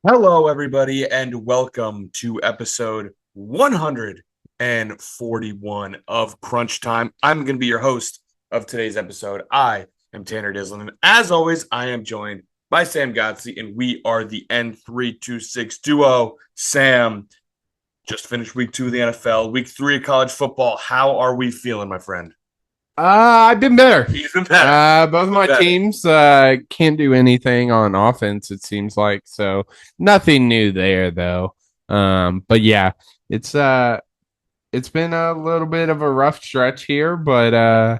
Hello, everybody, and welcome to episode 141 of Crunch Time. I'm going to be your host of today's episode. I am Tanner Dislin, and as always, I am joined by Sam Godsey, and we are the N326 duo. Sam, just finished week 2 of the NFL, week 3 of college football. How are we feeling, my friend? I've been better. Even better. Both of Even my better. teams can't do anything on offense, it seems like. So nothing new there though. But yeah, it's uh it's been a little bit of a rough stretch here, but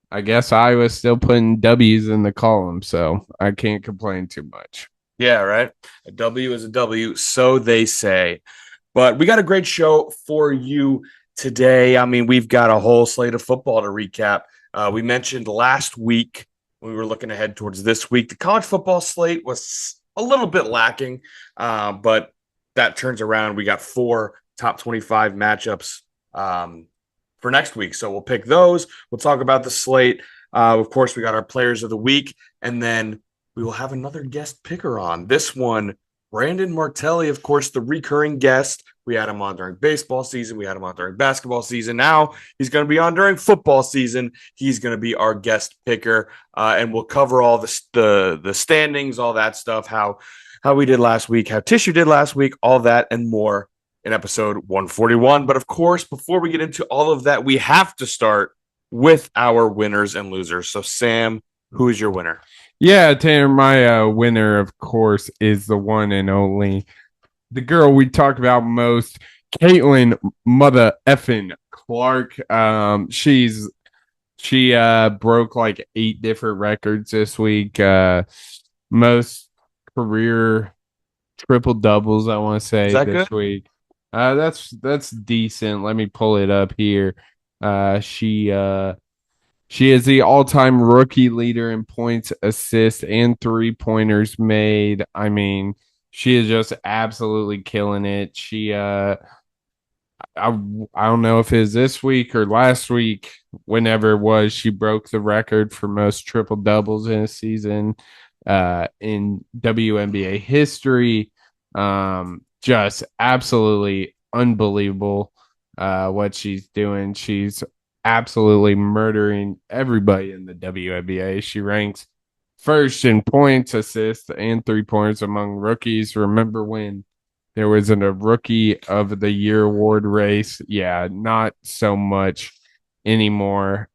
I guess I was still putting W's in the column, so I can't complain too much. Yeah, right. A W is a W, so they say. But we got a great show for you today. I mean, we've got a whole slate of football to recap. We mentioned last week we were looking ahead towards this week. The college football slate was a little bit lacking, but that turns around. We got 4 top 25 matchups for next week. So we'll pick those. We'll talk about the slate. Of course, we got our players of the week, and then we will have another guest picker on. This one, Brandon Martelli, of course, the recurring guest. We had him on during baseball season. We had him on during basketball season. Now he's going to be on during football season. He's going to be our guest picker, and we'll cover all the standings, all that stuff, how we did last week, how Tissue did last week, all that and more in episode 141. But of course, before we get into all of that, we have to start with our winners and losers. So, Sam, who is your winner? Yeah, Tanner, my winner, of course, is the one and only the girl we talk about most, Caitlin Mother Effin Clark. She broke like 8 different records this week. Most career triple doubles, I want to Is say that good? this week. That's decent. Let me pull it up here. She is the all-time rookie leader in points, assists, and three-pointers made. I mean, she is just absolutely killing it. I don't know if it was this week or last week, whenever it was, she broke the record for most triple doubles in a season in WNBA history. Just absolutely unbelievable what she's doing. She's absolutely murdering everybody in the WNBA. She ranks first in points, assists, and three pointers among rookies. Remember when there was a rookie of the year award race? Yeah, not so much anymore.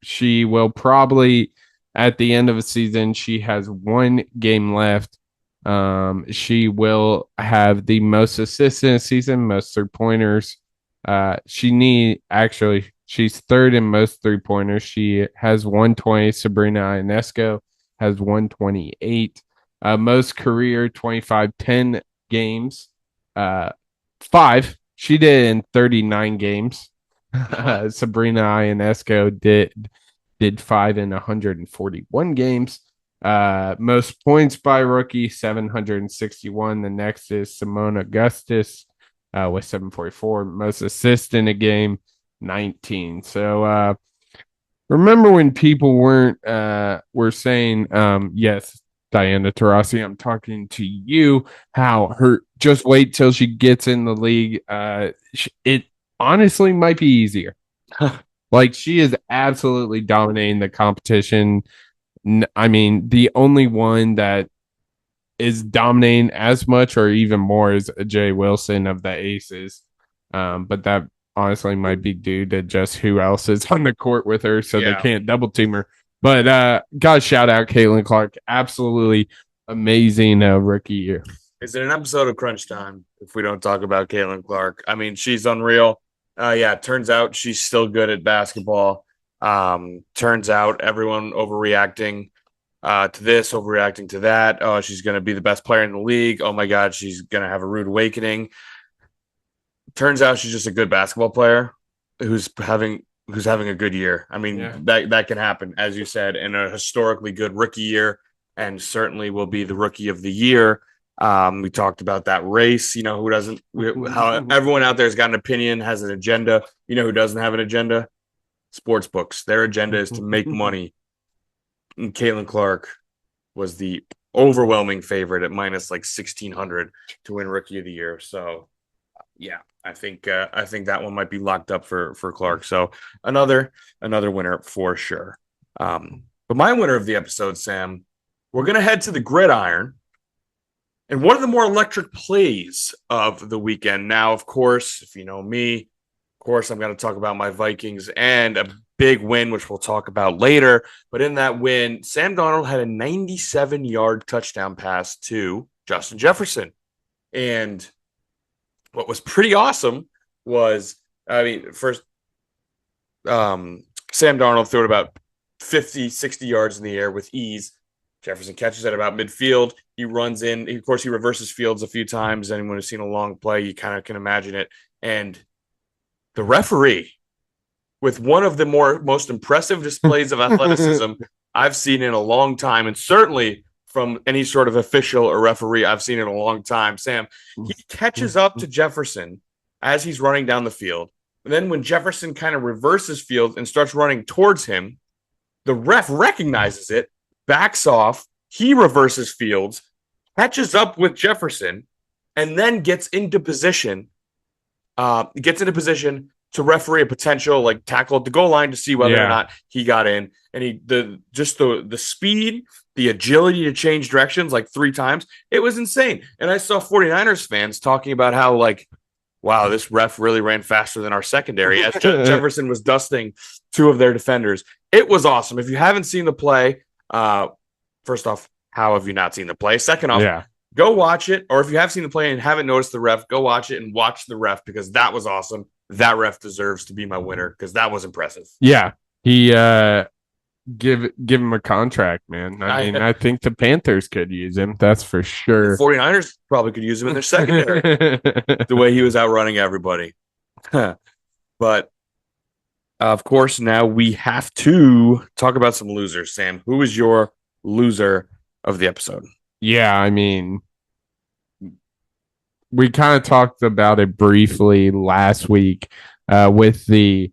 She will probably at the end of the season, she has 1 game left. She will have the most assists in a season, most three pointers. She's third in most three pointers. She has 120. Sabrina Ionesco has 128. Most career 25-10 games. Uh, 5. She did in 39 games. Sabrina Ionesco did 5 in 141 games. Most points by rookie 761. The next is Simone Augustus with 744. Most assists in a game 19. So remember when people were saying yes, Diana Taurasi, I'm talking to you, how her just wait till she gets in the league. It honestly might be easier. Like, she is absolutely dominating the competition. I mean, the only one that is dominating as much or even more is Jay Wilson of the Aces. But that honestly might be due to just who else is on the court with her, so they Yeah. can't double team her. But gotta shout out Caitlin Clark, absolutely amazing rookie year. Is it an episode of Crunch Time if we don't talk about Caitlin Clark? I mean, she's unreal. Yeah, it turns out she's still good at basketball. Turns out everyone overreacting to this, overreacting to that. Oh, she's going to be the best player in the league. Oh my God, she's going to have a rude awakening. Turns out she's just a good basketball player who's having a good year. I mean, Yeah. that can happen, as you said, in a historically good rookie year, and certainly will be the rookie of the year. We talked about that race. You know, who doesn't? How everyone out there has got an opinion, has an agenda. You know, who doesn't have an agenda? Sports books. Their agenda is to make money. And Caitlin Clark was the overwhelming favorite at minus like 1,600 to win Rookie of the Year. So yeah, I think that one might be locked up for Clark. So another winner for sure. But my winner of the episode, Sam, we're gonna head to the gridiron. And one of the more electric plays of the weekend. Now, of course, if you know me, of course, I'm going to talk about my Vikings and a big win, which we'll talk about later. But in that win, Sam Darnold had a 97-yard touchdown pass to Justin Jefferson. And what was pretty awesome was, first, Sam Darnold threw it about 50, 60 yards in the air with ease. Jefferson catches at about midfield. He runs in. Of course, he reverses fields a few times. Anyone who's seen a long play, you kind of can imagine it. And the referee, with one of the most impressive displays of athleticism I've seen in a long time, and certainly from any sort of official or referee I've seen in a long time, Sam, he catches up to Jefferson as he's running down the field. And then when Jefferson kind of reverses field and starts running towards him, the ref recognizes it, backs off, he reverses fields, catches up with Jefferson, and then gets into position to referee a potential like tackle at the goal line to see whether or not he got in. And the speed, the agility to change directions like 3 times, it was insane. And I saw 49ers fans talking about how like, wow, this ref really ran faster than our secondary as Jefferson was dusting 2 of their defenders. It was awesome. If you haven't seen the play, first off, how have you not seen the play? Second off, go watch it. Or if you have seen the play and haven't noticed the ref, go watch it and watch the ref because that was awesome. That ref deserves to be my winner because that was impressive. Yeah, he give him a contract, man. I think the Panthers could use him. That's for sure. The 49ers probably could use him in their secondary. The way he was outrunning everybody. But of course, now we have to talk about some losers. Sam, who is your loser of the episode? Yeah, I mean, we kind of talked about it briefly last week with the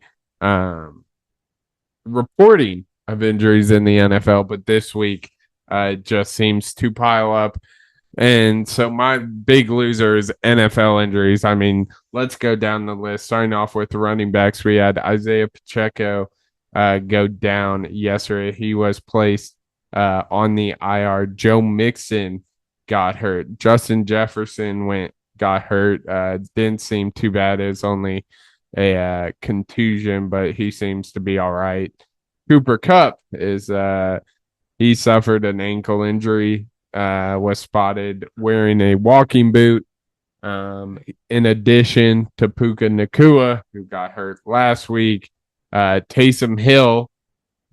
reporting of injuries in the NFL, but this week it just seems to pile up. And so my big loser is NFL injuries. I mean, let's go down the list. Starting off with the running backs, we had Isaiah Pacheco go down yesterday. He was placed on the IR. Joe Mixon got hurt. Justin Jefferson got hurt. Didn't seem too bad. It was only a contusion, but he seems to be all right. Cooper Kupp he suffered an ankle injury. Was spotted wearing a walking boot. In addition to Puka Nacua, who got hurt last week. Taysom Hill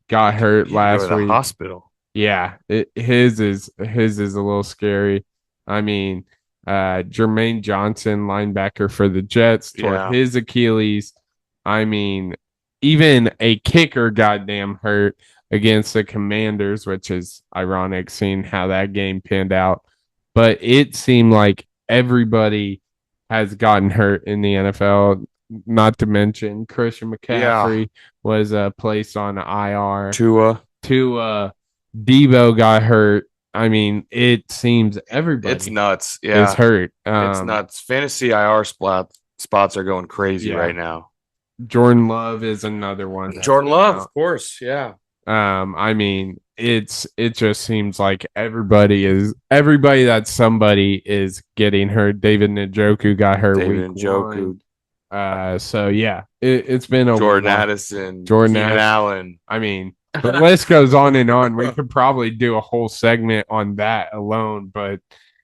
got hurt last week. Hospital. Yeah, his is a little scary. I mean, Jermaine Johnson, linebacker for the Jets, tore his Achilles. I mean, even a kicker goddamn hurt against the Commanders, which is ironic seeing how that game panned out. But it seemed like everybody has gotten hurt in the NFL, not to mention Christian McCaffrey was placed on IR. Tua, Debo got hurt. I mean, it seems everybody it's nuts. Yeah, is hurt. It's nuts. Fantasy IR spots are going crazy right now. Jordan Love is another one. Jordan Love, of course. Yeah. I mean, it just seems like everybody that's somebody is getting hurt. David Njoku got hurt week 1. So yeah, it's been a Jordan Addison, Allen. I mean, the list goes on and on. We could probably do a whole segment on that alone, but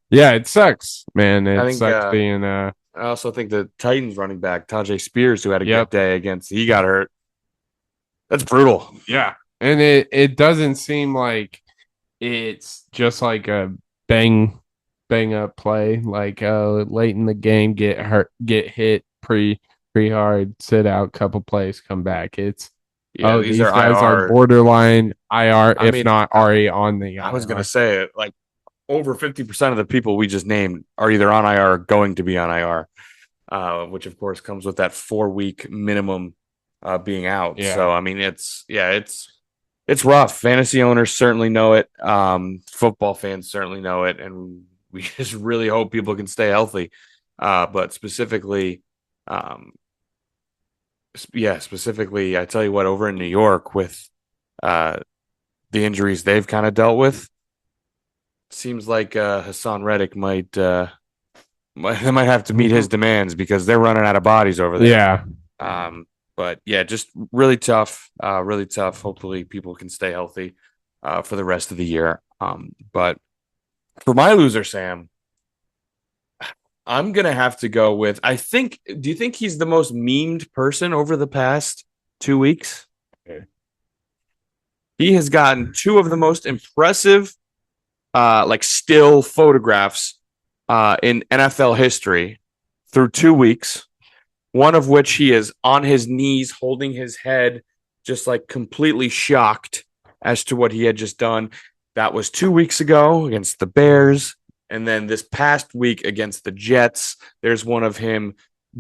yeah, it sucks, man. It sucks being. I also think the Titans running back Tajay Spears, who had a good day he got hurt. That's brutal. Yeah. And it doesn't seem like it's just like a bang up play, like late in the game, get hit pretty hard, sit out, couple plays, come back. It's these guys are borderline IR, if not already on the IR. I was gonna say it, like over 50% of the people we just named are either on IR or going to be on IR, which of course comes with that 4-week minimum being out. Yeah. So I mean, it's It's rough. Fantasy owners certainly know it. Football fans certainly know it, and we just really hope people can stay healthy. But specifically, um, specifically, I tell you what, over in New York with uh, the injuries they've kind of dealt with, seems like Hassan Reddick might have to meet his demands because they're running out of bodies over there. Yeah. But yeah, just really tough, really tough. Hopefully, people can stay healthy for the rest of the year. But for my loser, Sam, I'm gonna have to go with. I think. Do you think he's the most memed person over the past 2 weeks? Okay. He has gotten two of the most impressive, like still photographs, in NFL history through 2 weeks. One of which he is on his knees, holding his head, just like completely shocked as to what he had just done. That was 2 weeks ago against the Bears. And then this past week against the Jets, there's one of him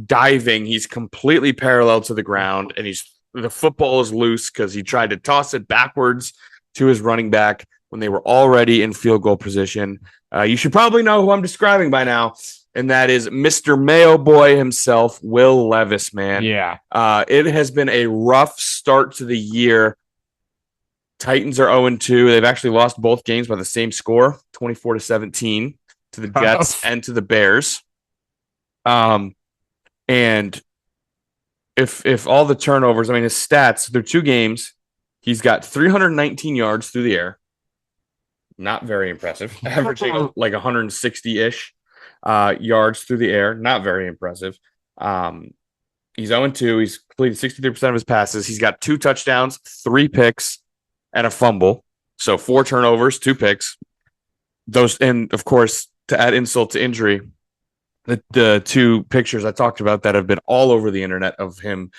diving. He's completely parallel to the ground, and the football is loose because he tried to toss it backwards to his running back when they were already in field goal position. You should probably know who I'm describing by now, and that is Mr. Mayo Boy himself, Will Levis, man. Yeah. It has been a rough start to the year. Titans are 0-2. They've actually lost both games by the same score, 24-17, to the Jets and to the Bears. And if all the turnovers, I mean, his stats, they're 2 games. He's got 319 yards through the air. Not very impressive. Averaging like 160-ish yards through the air. Not very impressive. He's 0-2. He's completed 63% of his passes. He's got 2 touchdowns, 3 picks, and a fumble. So 4 turnovers, 2 picks. Those, and of course, to add insult to injury, the 2 pictures I talked about that have been all over the internet of him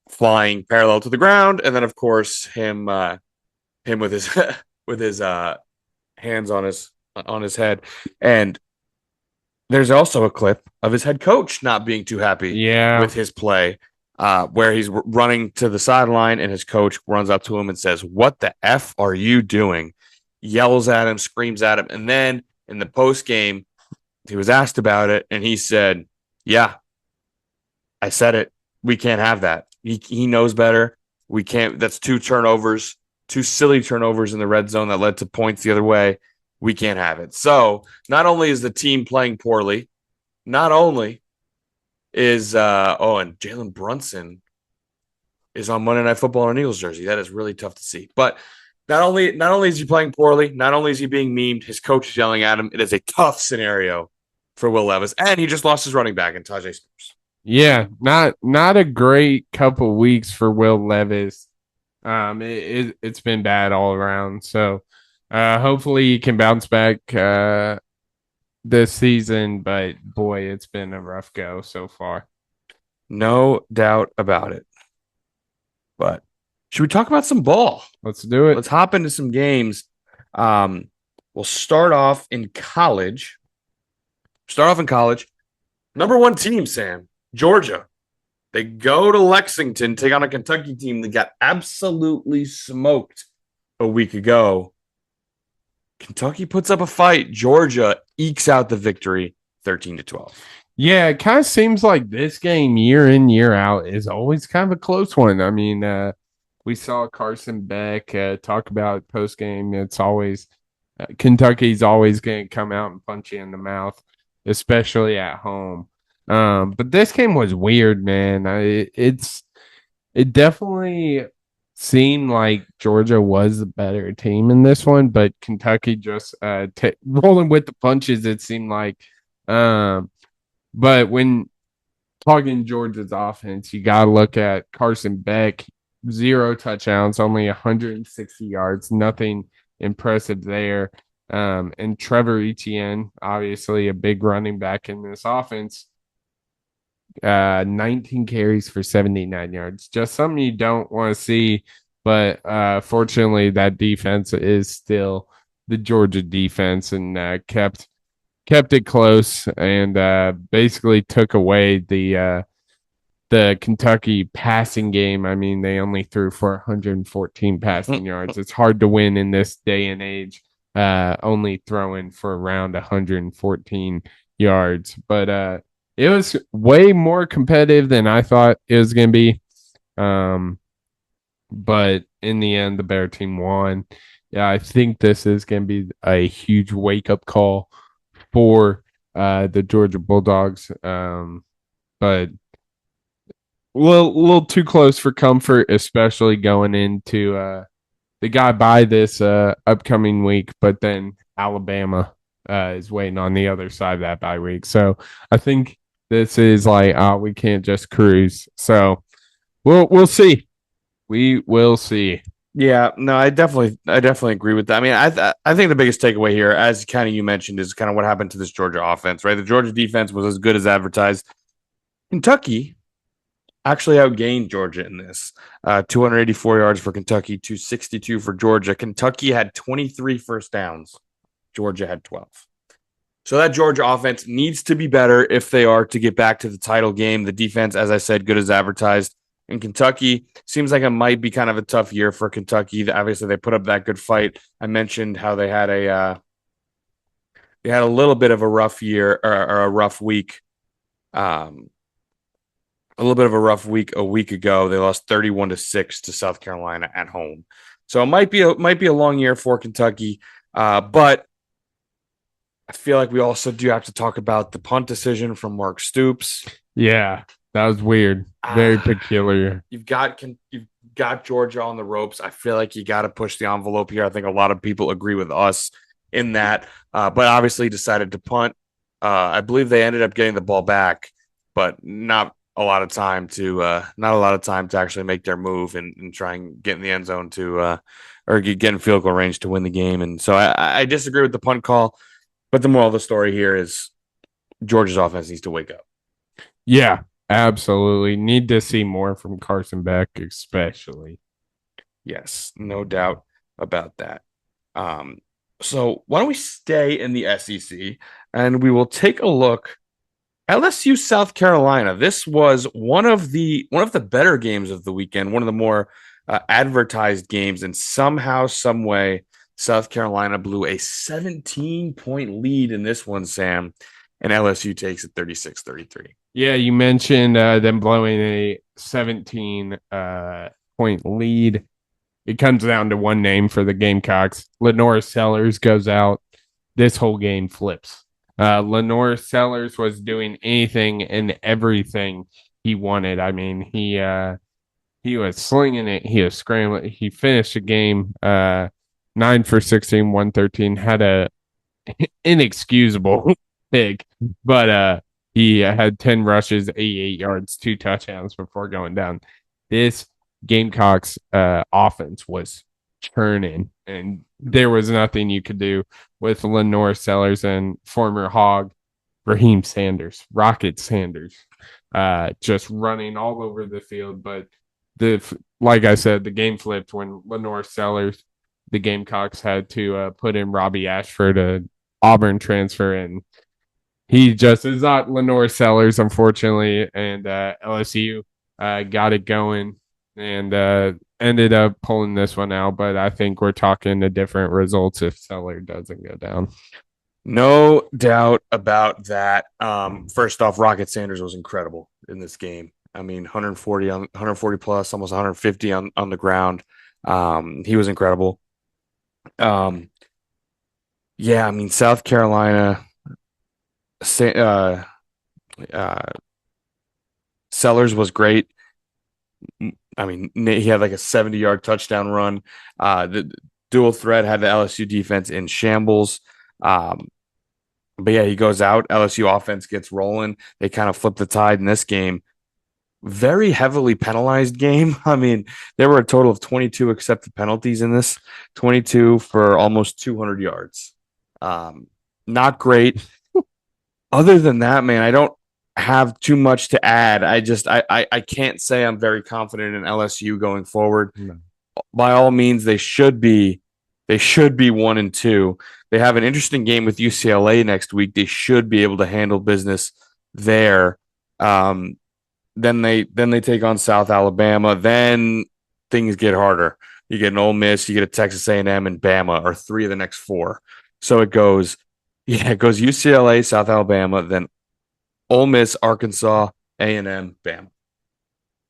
flying parallel to the ground, and then of course him with his with his hands on his head. And there's also a clip of his head coach not being too happy with his play, where he's running to the sideline and his coach runs up to him and says, "What the F are you doing?" Yells at him, screams at him. And then in the post game, he was asked about it and he said, "Yeah, I said it. We can't have that. He knows better. We can't. That's 2 turnovers, 2 silly turnovers in the red zone that led to points the other way. We can't have it." So not only is the team playing poorly, not only is and Jalen Brunson is on Monday Night Football in an Eagles jersey. That is really tough to see. But not only is he playing poorly, not only is he being memed, his coach is yelling at him. It is a tough scenario for Will Levis, and he just lost his running back in Tajay Spears. Yeah, not a great couple weeks for Will Levis. It's been bad all around. So hopefully he can bounce back this season, but boy, it's been a rough go so far. No doubt about it. But should we talk about some ball? Let's do it. Let's hop into some games. We'll start off in college. Number 1 team, Sam, Georgia. They go to Lexington, take on a Kentucky team that got absolutely smoked a week ago. Kentucky puts up a fight. Georgia ekes out the victory, 13-12. Yeah, it kind of seems like this game year in, year out is always kind of a close one. I mean, we saw Carson Beck talk about post game. It's always Kentucky's always going to come out and punch you in the mouth, especially at home. But this game was weird, man. It definitely seemed like Georgia was the better team in this one, but Kentucky just rolling with the punches. It seemed like, but when talking Georgia's offense, you got to look at Carson Beck, 0 touchdowns, only 160 yards, nothing impressive there. And Trevor Etienne, obviously a big running back in this offense, 19 carries for 79 yards. Just something you don't want to see, but fortunately that defense is still the Georgia defense and kept it close and basically took away the the Kentucky passing game, I mean, they only threw for 114 passing yards. It's hard to win in this day and age, only throwing for around 114 yards. But it was way more competitive than I thought it was going to be. But in the end, the better team won. Yeah, I think this is going to be a huge wake up call for the Georgia Bulldogs. But little too close for comfort, especially going into the guy by this upcoming week. But then Alabama is waiting on the other side of that bye week. So I think this is like we can't just cruise. So we'll see. We will see. Yeah, no, I definitely agree with that. I mean, I think the biggest takeaway here, as kind of you mentioned, is kind of what happened to this Georgia offense, right? The Georgia defense was as good as advertised. Kentucky actually outgained Georgia in this. 284 yards for Kentucky, 262 for Georgia. Kentucky had 23 first downs. Georgia had 12. So that Georgia offense needs to be better if they are to get back to the title game. The defense, as I said, good as advertised. In Kentucky, seems like it might be kind of a tough year for Kentucky. Obviously, they put up that good fight. I mentioned how they had a little bit of a rough year or a rough week. A little bit of a rough week a week ago. They lost 31-6 to South Carolina at home. So it might be a long year for Kentucky. But I feel like we also do have to talk about the punt decision from Mark Stoops. Yeah, that was weird. Very peculiar. You've got Georgia on the ropes. I feel like you got to push the envelope here. I think a lot of people agree with us in that, but obviously decided to punt. I believe they ended up getting the ball back, but not a lot of time to actually make their move and try and get in the end zone or get in field goal range to win the game. And so I disagree with the punt call, but the moral of the story here is Georgia's offense needs to wake up. Yeah. Absolutely. Need to see more from Carson Beck, especially. Yes, no doubt about that. So why don't we stay in the SEC and we will take a look. LSU South Carolina. This was one of the better games of the weekend, one of the more advertised games, and somehow, some way, South Carolina blew a 17-point lead in this one, Sam, and LSU takes it 36-33. Yeah, you mentioned them blowing a 17-point lead. It comes down to one name for the Gamecocks. Lenore Sellers goes out. This whole game flips. Lenore Sellers was doing anything and everything he wanted. I mean, he was slinging it. He was scrambling. He finished the game 9 for 16, 113. Had a inexcusable pick, but he had 10 rushes, 88 yards, 2 touchdowns before going down. This Gamecocks offense was churning, and there was nothing you could do with Lenore Sellers and former Hog Raheem Sanders, Rocket Sanders, just running all over the field. But like I said, the game flipped when Lenore Sellers, the Gamecocks had to put in Robbie Ashford, a Auburn transfer, and he just is not Lenore Sellers, unfortunately, and LSU got it going and ended up pulling this one out. But I think we're talking the different results if Seller doesn't go down. No doubt about that. First off, Rocket Sanders was incredible in this game. I mean, 140 plus, almost 150 on the ground. He was incredible. Yeah, I mean, South Carolina. Sellers was great. I mean, he had like a 70-yard touchdown run. The dual threat had the LSU defense in shambles. But yeah, he goes out. LSU offense gets rolling. They kind of flip the tide in this game. Very heavily penalized game. I mean, there were a total of 22 accepted penalties in this, 22 for almost 200 yards. Not great. Other than that, man, I don't have too much to add. I can't say I'm very confident in LSU going forward. No. By all means, they should be 1-2. They have an interesting game with UCLA next week. They should be able to handle business there. Then they take on South Alabama. Then things get harder. You get an Ole Miss, you get a Texas A&M, and Bama are three of the next four. So it goes UCLA, South Alabama, then Ole Miss, Arkansas, A&M, Bama.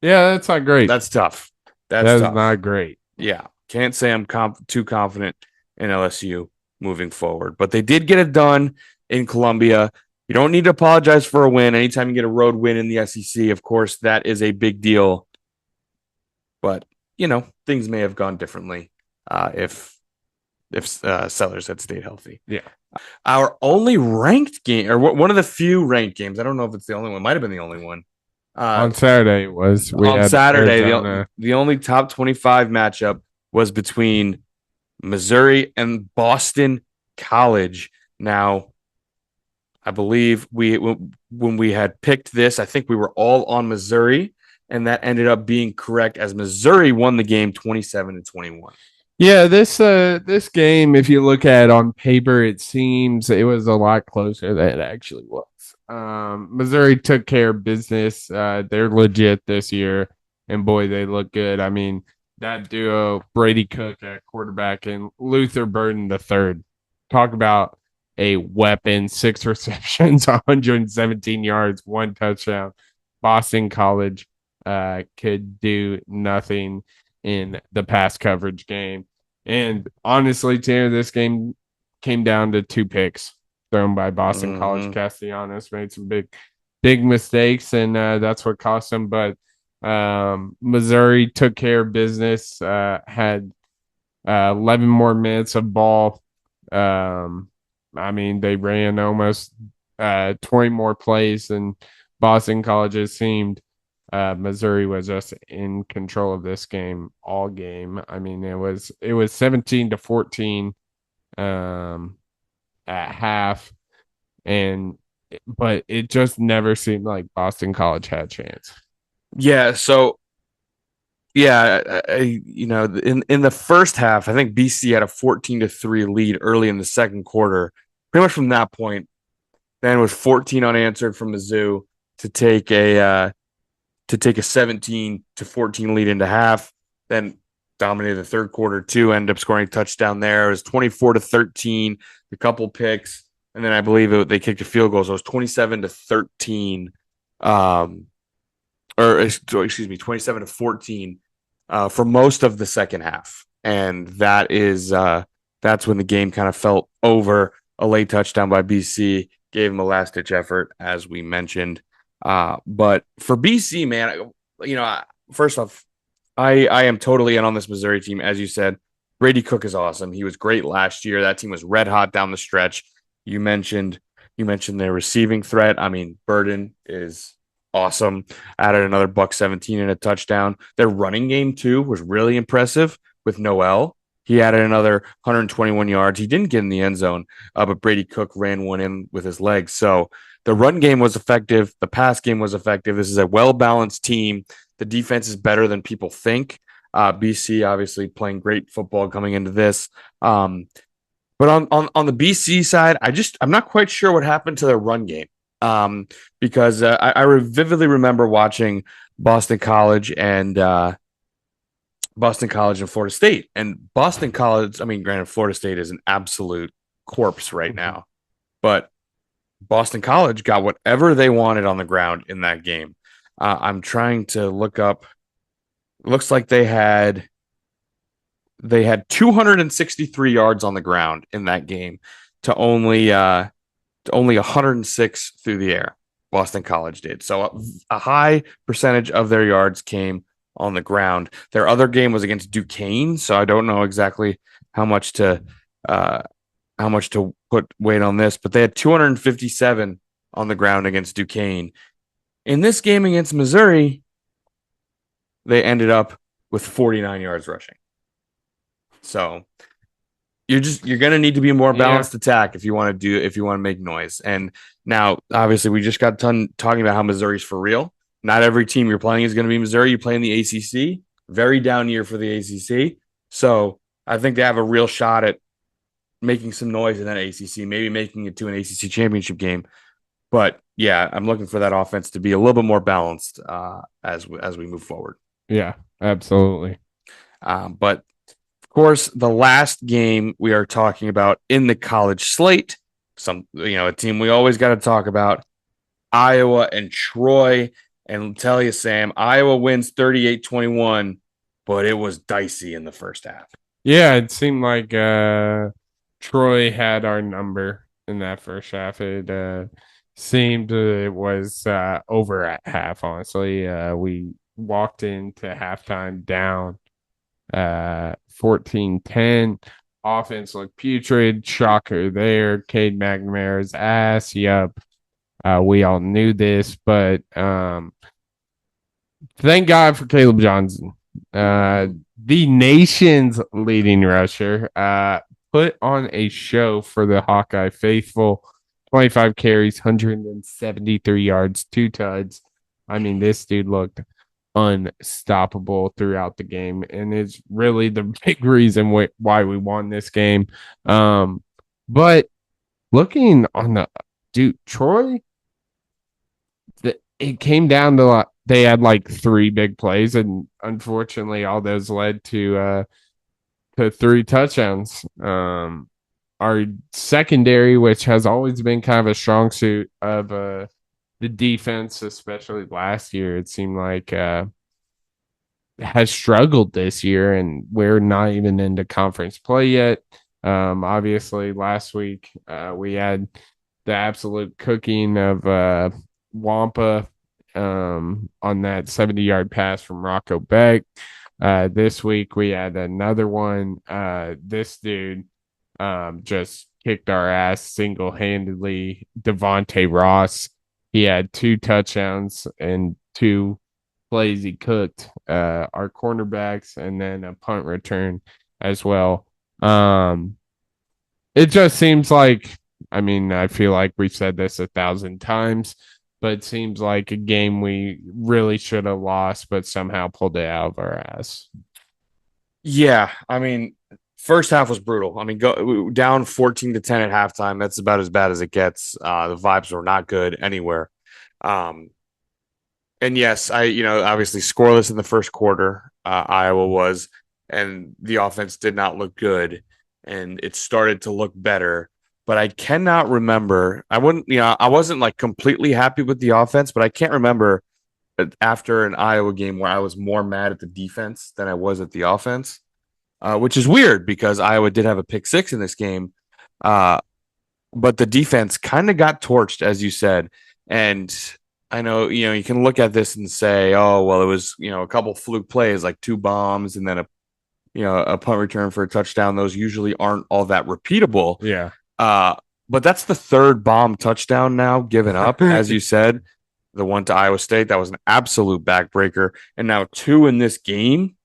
Yeah, that's not great. That's tough. That's That is tough. not great. Yeah, can't say I'm too confident in LSU moving forward, but they did get it done in Columbia. You don't need to apologize for a win. Anytime you get a road win in the SEC, of course, that is a big deal. But things may have gone differently if Sellers had stayed healthy. Yeah. Our only ranked game, or one of the few ranked games. I don't know if it's the only one. Might have been the only one. On Saturday we On had Saturday, Arizona. the only top 25 matchup was between Missouri and Boston College. Now, I believe when we had picked this, I think we were all on Missouri, and that ended up being correct as Missouri won the game 27-21. Yeah, this game, if you look at it on paper, it seems it was a lot closer than it actually was. Missouri took care of business. They're legit this year, and boy, they look good. I mean, that duo, Brady Cook at quarterback and Luther Burden the third. Talk about a weapon, 6 receptions, 117 yards, 1 touchdown. Boston College could do nothing in the pass coverage game. And honestly, Tanner, this game came down to 2 picks thrown by Boston College. Castellanos made some big mistakes, and that's what cost them. But Missouri took care of business, had 11 more minutes of ball. I mean, they ran almost 20 more plays than Boston College. It seemed Missouri was just in control of this game all game. I mean, it was 17-14 at half, but it just never seemed like Boston College had a chance. Yeah, so in the first half, I think BC had a 14-3 lead early in the second quarter. Pretty much from that point, then it was 14 unanswered from Mizzou to take a 17-14 lead into half. Then dominated the third quarter too. Ended up scoring a touchdown there. It was 24-13, a couple picks, and then I believe they kicked a field goal. So it was 27-13. Or excuse me, 27-14 for most of the second half. And that's when the game kind of felt over. A late touchdown by BC gave them a last-ditch effort, as we mentioned. But for BC, man, first off, I am totally in on this Missouri team. As you said, Brady Cook is awesome. He was great last year. That team was red hot down the stretch. You mentioned their receiving threat. I mean, Burden is awesome. Added another $117 and a touchdown. Their running game too was really impressive with Noel. He added another 121 yards. He didn't get in the end zone, but Brady Cook ran one in with his legs. So the run game was effective. The pass game was effective. This is a well-balanced team. The defense is better than people think. BC obviously playing great football coming into this. But on the BC side, I'm not quite sure what happened to their run game. Because I vividly remember watching Boston College and Florida State. And Boston College, I mean, granted, Florida State is an absolute corpse right now, but Boston College got whatever they wanted on the ground in that game. I'm trying to look up. Looks like they had 263 yards on the ground in that game to only 106 through the air. Boston College did. So a high percentage of their yards came on the ground. Their other game was against Duquesne, so I don't know exactly how much to put weight on this, but they had 257 on the ground against Duquesne. In this game against Missouri, they ended up with 49 yards rushing. So you're going to need to be a more balanced attack if you want to make noise. And now, obviously, we just got done talking about how Missouri's for real. Not every team you're playing is going to be Missouri. You play in the ACC. Very down year for the ACC. So I think they have a real shot at making some noise in that ACC, maybe making it to an ACC championship game. But yeah, I'm looking for that offense to be a little bit more balanced as we move forward. Yeah, absolutely. But of course, the last game we are talking about in the college slate, a team we always got to talk about, Iowa and Troy. And I'll tell you, Sam, Iowa wins 38-21, but it was dicey in the first half. Yeah, it seemed like Troy had our number in that first half. It seemed it was over at half, honestly. We walked into halftime down 14-10. Offense looked putrid. Shocker there. Cade McNamara's ass. Yep. We all knew this, but thank God for Caleb Johnson. The nation's leading rusher, put on a show for the Hawkeye faithful. 25 carries, 173 yards, 2 tuds. I mean, this dude looked unstoppable throughout the game, and it's really the big reason why we won this game. But looking on the dude, Troy, it came down to they had like 3 big plays, and unfortunately, all those led to 3 touchdowns. Our secondary, which has always been kind of a strong suit of the defense, especially last year, it seemed like has struggled this year, and we're not even into conference play yet. Obviously, last week we had the absolute cooking of Wampa on that 70-yard pass from Rocco Beck. This week we had another one. This dude just kicked our ass single-handedly. Devontae Ross, he had 2 touchdowns and 2 plays he cooked. Our cornerbacks, and then a punt return as well. It just seems like, I mean, I feel like we've said this 1,000 times, but it seems like a game we really should have lost, but somehow pulled it out of our ass. Yeah, I mean, first half was brutal. I mean, go down 14-10 at halftime. That's about as bad as it gets. The vibes were not good anywhere. Um, and yes, obviously scoreless in the first quarter. Iowa was, and the offense did not look good, and it started to look better. But I cannot remember. I wasn't like completely happy with the offense, but I can't remember after an Iowa game where I was more mad at the defense than I was at the offense, which is weird because Iowa did have a pick six in this game. But the defense kind of got torched, as you said. And I know, you can look at this and say, oh, well, it was, a couple fluke plays, like 2 bombs and then a punt return for a touchdown. Those usually aren't all that repeatable. Yeah. But that's the 3rd bomb touchdown now given up, as you said. The one to Iowa State, that was an absolute backbreaker. And now 2 in this game.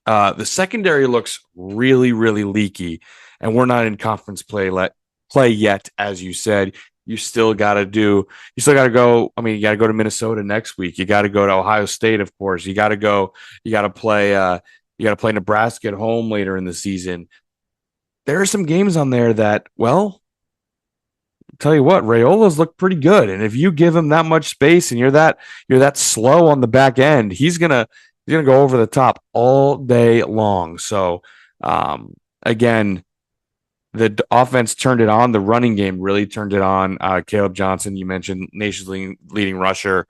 The secondary looks really, really leaky, and we're not in conference play yet, as you said. You still got to go. I mean, you got to go to Minnesota next week. You got to go to Ohio State, of course. You got to play Nebraska at home later in the season. There are some games on there that, well, tell you what, Rayola's look pretty good. And if you give him that much space and you're that slow on the back end, he's gonna go over the top all day long. So again, the offense turned it on. The running game really turned it on. Caleb Johnson, you mentioned, nation's leading rusher.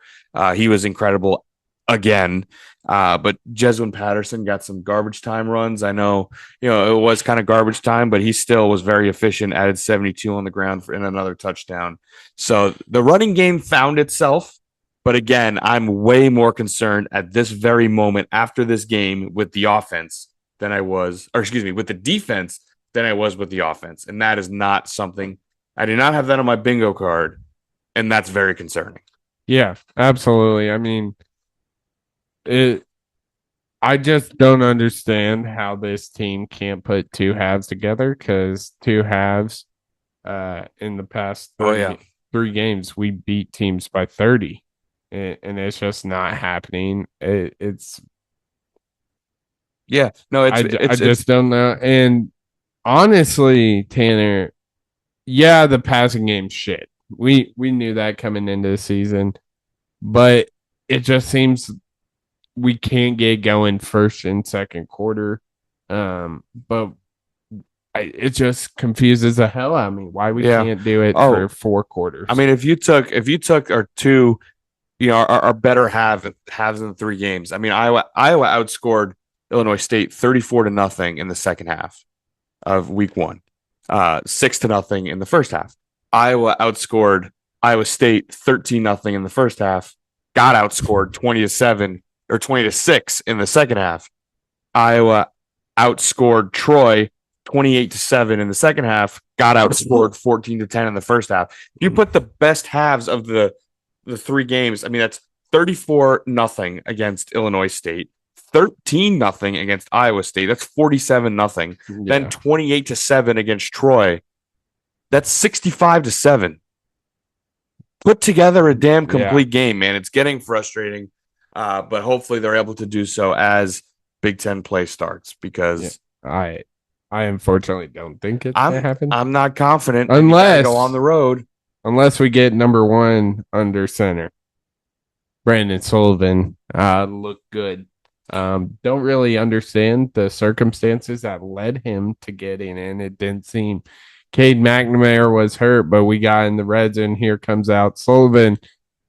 He was incredible again. But Jeswin Patterson got some garbage time runs. I know, it was kind of garbage time, but he still was very efficient, added 72 on the ground in another touchdown. So the running game found itself. But again, I'm way more concerned at this very moment after this game with the offense than I was, with the defense than I was with the offense. And that is not something, I do not have that on my bingo card. And that's very concerning. Yeah, absolutely. I mean, I just don't understand how this team can't put 2 halves together, because 2 halves in the past 3 games, we beat teams by 30. And it's just not happening. It's yeah, no, I just don't know. And honestly, Tanner, yeah, the passing game's shit. we knew that coming into the season, but it just seems we can't get going first and second quarter. But it just confuses the hell out of me why we Yeah. can't do it for Oh, four I quarters. mean, if you took our two, our better halves in the three games. I mean, Iowa outscored Illinois State 34-0 in the second half of week one, 6-0 in the first half. Iowa outscored Iowa State 13-0 in the first half, got outscored 20-7 or 20-6 in the second half. Iowa outscored Troy 28-7 in the second half, got outscored 14-10 in the first half. If you put the best halves of the three games, I mean, that's 34-0 against Illinois State, 13-0 against Iowa State. That's 47-0. Then 28-7 against Troy. That's 65-7. Put together a damn complete game, man. It's getting frustrating, but hopefully they're able to do so as Big Ten play starts because I unfortunately don't think it's gonna happen I'm not confident. unless go on the road. Unless we get number one under center. Brandon Sullivan looked good. Don't really understand the circumstances that led him to getting in. It didn't seem Cade McNamara was hurt, but we got in the red zone. Here comes out Sullivan.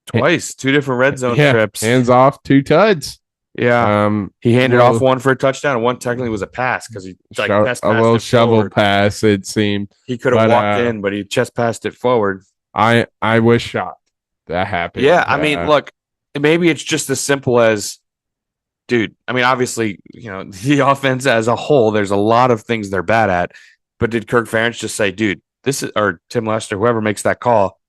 Twice, two different red zone trips. Hands off, two tuds. Yeah. He handed off one for a touchdown, and one technically was a pass because he a little shovel forward. Pass, it seemed. He could have walked in, but he chest passed it forward. I was shocked that happened. Yeah, I mean, look, maybe it's just as simple as, dude, I mean, obviously, the offense as a whole, there's a lot of things they're bad at. But did Kirk Ferentz just say, dude, or Tim Lester, whoever makes that call,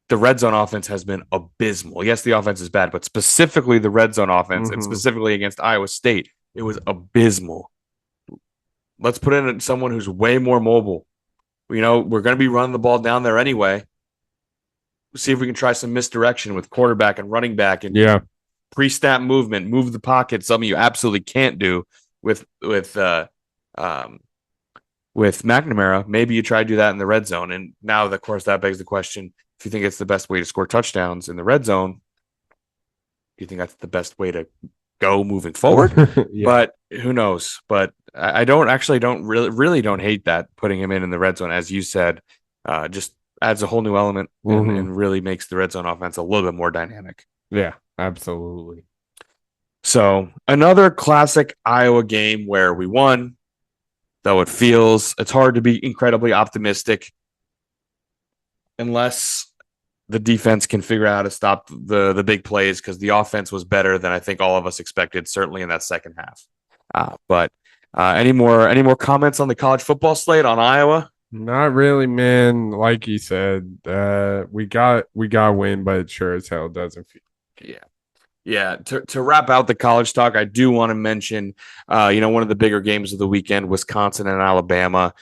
the red zone offense has been abysmal. Yes, the offense is bad, but specifically the red zone offense, and specifically against Iowa State, it was abysmal. Let's put in someone who's way more mobile. We're going to be running the ball down there anyway. See if we can try some misdirection with quarterback and running back and pre-snap movement, move the pocket, something you absolutely can't do with McNamara. Maybe you try to do that in the red zone. And now, of course, that begs the question, if you think it's the best way to score touchdowns in the red zone, do you think that's the best way to go moving forward? But who knows? But I don't really don't hate that, putting him in the red zone, as you said, just adds a whole new element and really makes the red zone offense a little bit more dynamic. Yeah, absolutely. So another classic Iowa game where we won, though it's hard to be incredibly optimistic unless the defense can figure out how to stop the big plays, because the offense was better than I think all of us expected, certainly in that second half. But any more comments on the college football slate on Iowa? Not really, man. Like you said, we got a win, but it sure as hell doesn't feel. Yeah. To wrap out the college talk, I do want to mention, one of the bigger games of the weekend, Wisconsin and Alabama.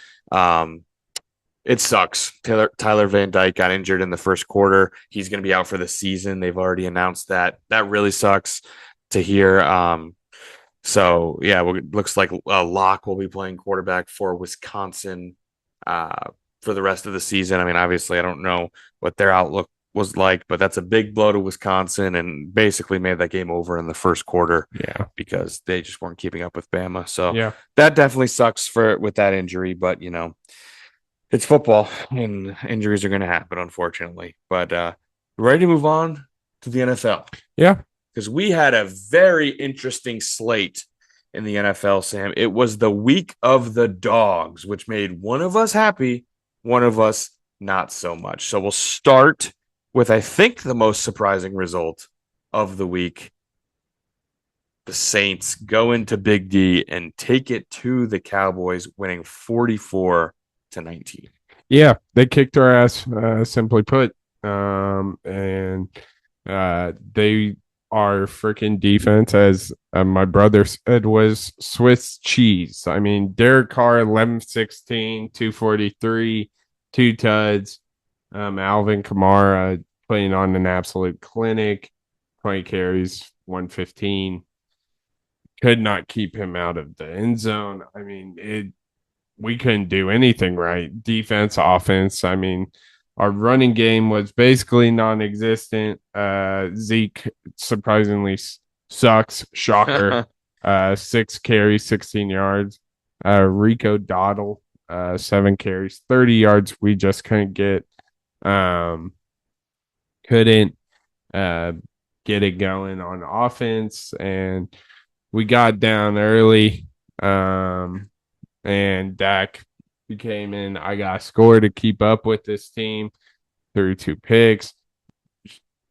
It sucks. Tyler Van Dyke got injured in the first quarter. He's going to be out for the season. They've already announced that. That really sucks to hear. So yeah, it looks like Locke will be playing quarterback for Wisconsin for the rest of the season. I mean, obviously, I don't know what their outlook was like, but that's a big blow to Wisconsin and basically made that game over in the first quarter. Yeah, because they just weren't keeping up with Bama. So yeah, that definitely sucks with that injury, but it's football and injuries are going to happen, unfortunately. But ready to move on to the NFL? Yeah, because we had a very interesting slate in the NFL, Sam. It was the week of the dogs, which made one of us happy, one of us not so much. So we'll start with, I think, the most surprising result of the week. The Saints go into Big D and take it to the Cowboys, winning 44-19. Yeah, they kicked our ass, simply put. And they are freaking defense, as my brother said, was Swiss cheese. I mean, Derek Carr, 11-16, 243, 2 tuds. Alvin Kamara putting on an absolute clinic, 20 carries, 115. Could not keep him out of the end zone. I mean, we couldn't do anything right. Defense, offense. I mean, Our running game was basically non-existent. Zeke surprisingly sucks. Shocker. 6 carries, 16 yards. Rico Dottle, 7 carries, 30 yards. We just couldn't get um couldn't uh get it going on offense, and we got down early. And Dak came in. I got a score to keep up with this team through 2 picks.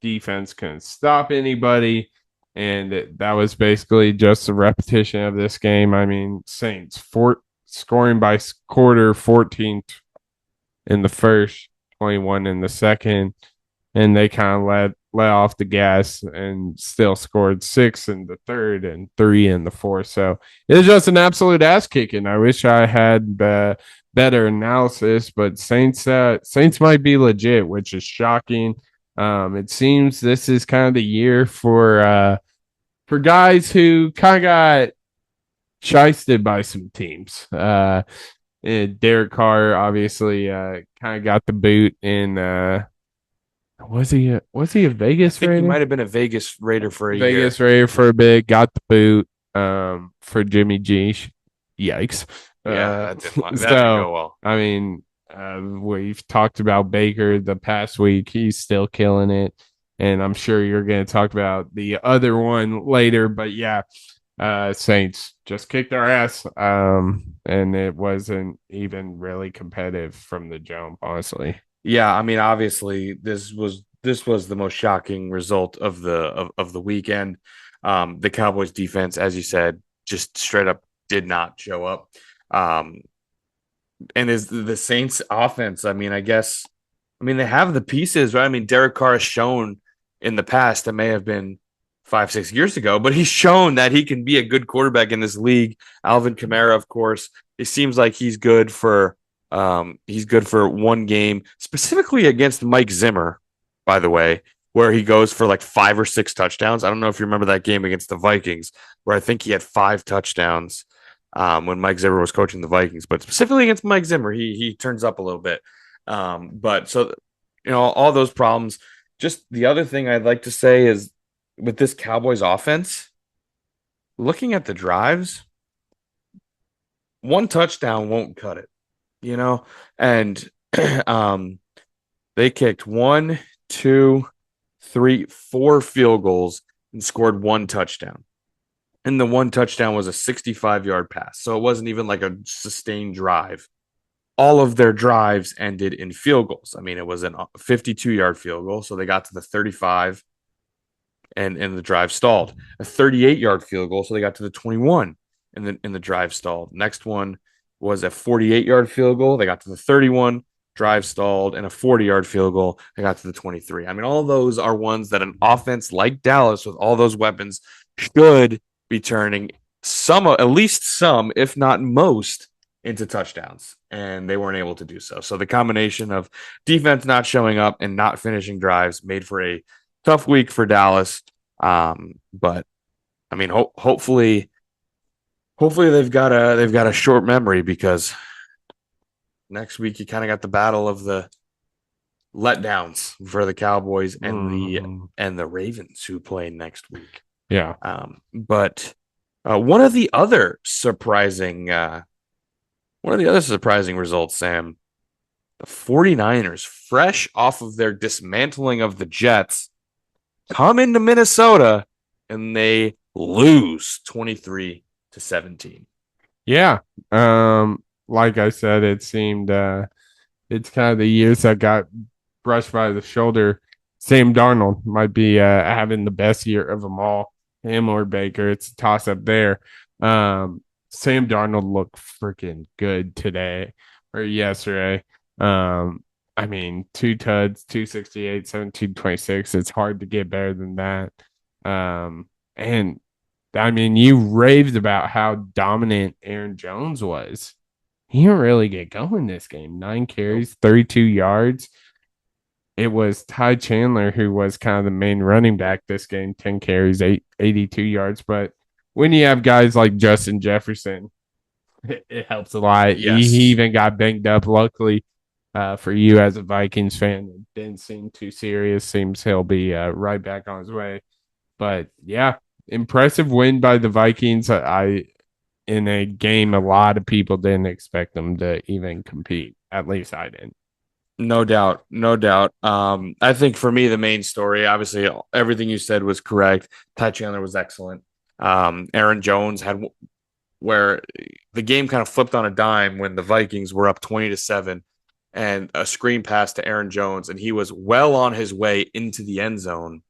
Defense couldn't stop anybody. And that was basically just a repetition of this game. I mean, Saints scoring by quarter 14 in the first, 21 in the second, and they kind of let off the gas and still scored 6 in the third and 3 in the fourth. So it was just an absolute ass kicking. I wish I had better analysis, but Saints might be legit, which is shocking. It seems this is kind of the year for guys who kind of got shysted by some teams. Derek Carr obviously kind of got the boot in. Was he a I Vegas think he Raider? might have been a Vegas Raider for a Vegas year. Raider for a bit, got the boot for Jimmy G. Yikes. Yeah, Uh, that didn't so go well. I mean, we've talked about Baker the past week. He's still killing it, and I'm sure you're going to talk about the other one later. But yeah, Saints just kicked our ass, and it wasn't even really competitive from the jump, honestly. Yeah, I mean, obviously, this was the most shocking result of the weekend. The Cowboys defense, as you said, just straight up did not show up. Um, and is the Saints offense, I mean, they have the pieces, right? I mean, Derek Carr has shown in the past, that may have been 5, 6 years ago, but he's shown that he can be a good quarterback in this league. Alvin Kamara, of course, it seems like he's good for one game, specifically against Mike Zimmer, by the way, where he goes for like 5 or 6 touchdowns. I don't know if you remember that game against the Vikings, where I think he had 5 touchdowns when Mike Zimmer was coaching the Vikings. But specifically against Mike Zimmer, he turns up a little bit. But so all those problems. Just the other thing I'd like to say is with this Cowboys offense, looking at the drives, one touchdown won't cut it, you know, and um, they kicked 4 field goals and scored 1 touchdown. And the 1 touchdown was a 65-yard pass. So it wasn't even like a sustained drive. All of their drives ended in field goals. I mean, it was a 52-yard field goal. So they got to the 35 and the drive stalled. A 38-yard field goal. So they got to the 21 and the drive stalled. Next one was a 48-yard field goal. They got to the 31, drive stalled, and a 40-yard field goal. They got to the 23. I mean, all those are ones that an offense like Dallas with all those weapons should be turning at least some, if not most, into touchdowns. And they weren't able to do so. So the combination of defense not showing up and not finishing drives made for a tough week for Dallas. But I mean, hopefully they've got a short memory, because next week you kind of got the battle of the letdowns for the Cowboys and the Ravens, who play next week. Yeah. But one of the other surprising results, Sam, the 49ers, fresh off of their dismantling of the Jets, come into Minnesota and they lose 23-17. Yeah. Like I said, it seemed it's kind of the years that got brushed by the shoulder. Sam Darnold might be having the best year of them all. Him or Baker. It's a toss up there. Sam Darnold looked freaking good today or yesterday. I mean, 2 tuds, 268, 1726. It's hard to get better than that. And I mean, you raved about how dominant Aaron Jones was. He didn't really get going this game. 9 carries, 32 yards. It was Ty Chandler who was kind of the main running back this game. 10 carries, 82 yards. But when you have guys like Justin Jefferson, it helps a lot. Yes. He even got banged up. Luckily, For you as a Vikings fan, it didn't seem too serious. Seems he'll be right back on his way. But yeah, impressive win by the Vikings. I in a game a lot of people didn't expect them to even compete. At least I didn't. No doubt, no doubt. I think for me, the main story, obviously, everything you said was correct. Ty Chandler was excellent. Aaron Jones had where the game kind of flipped on a dime when the Vikings were up 20-7 and a screen pass to Aaron Jones, and he was well on his way into the end zone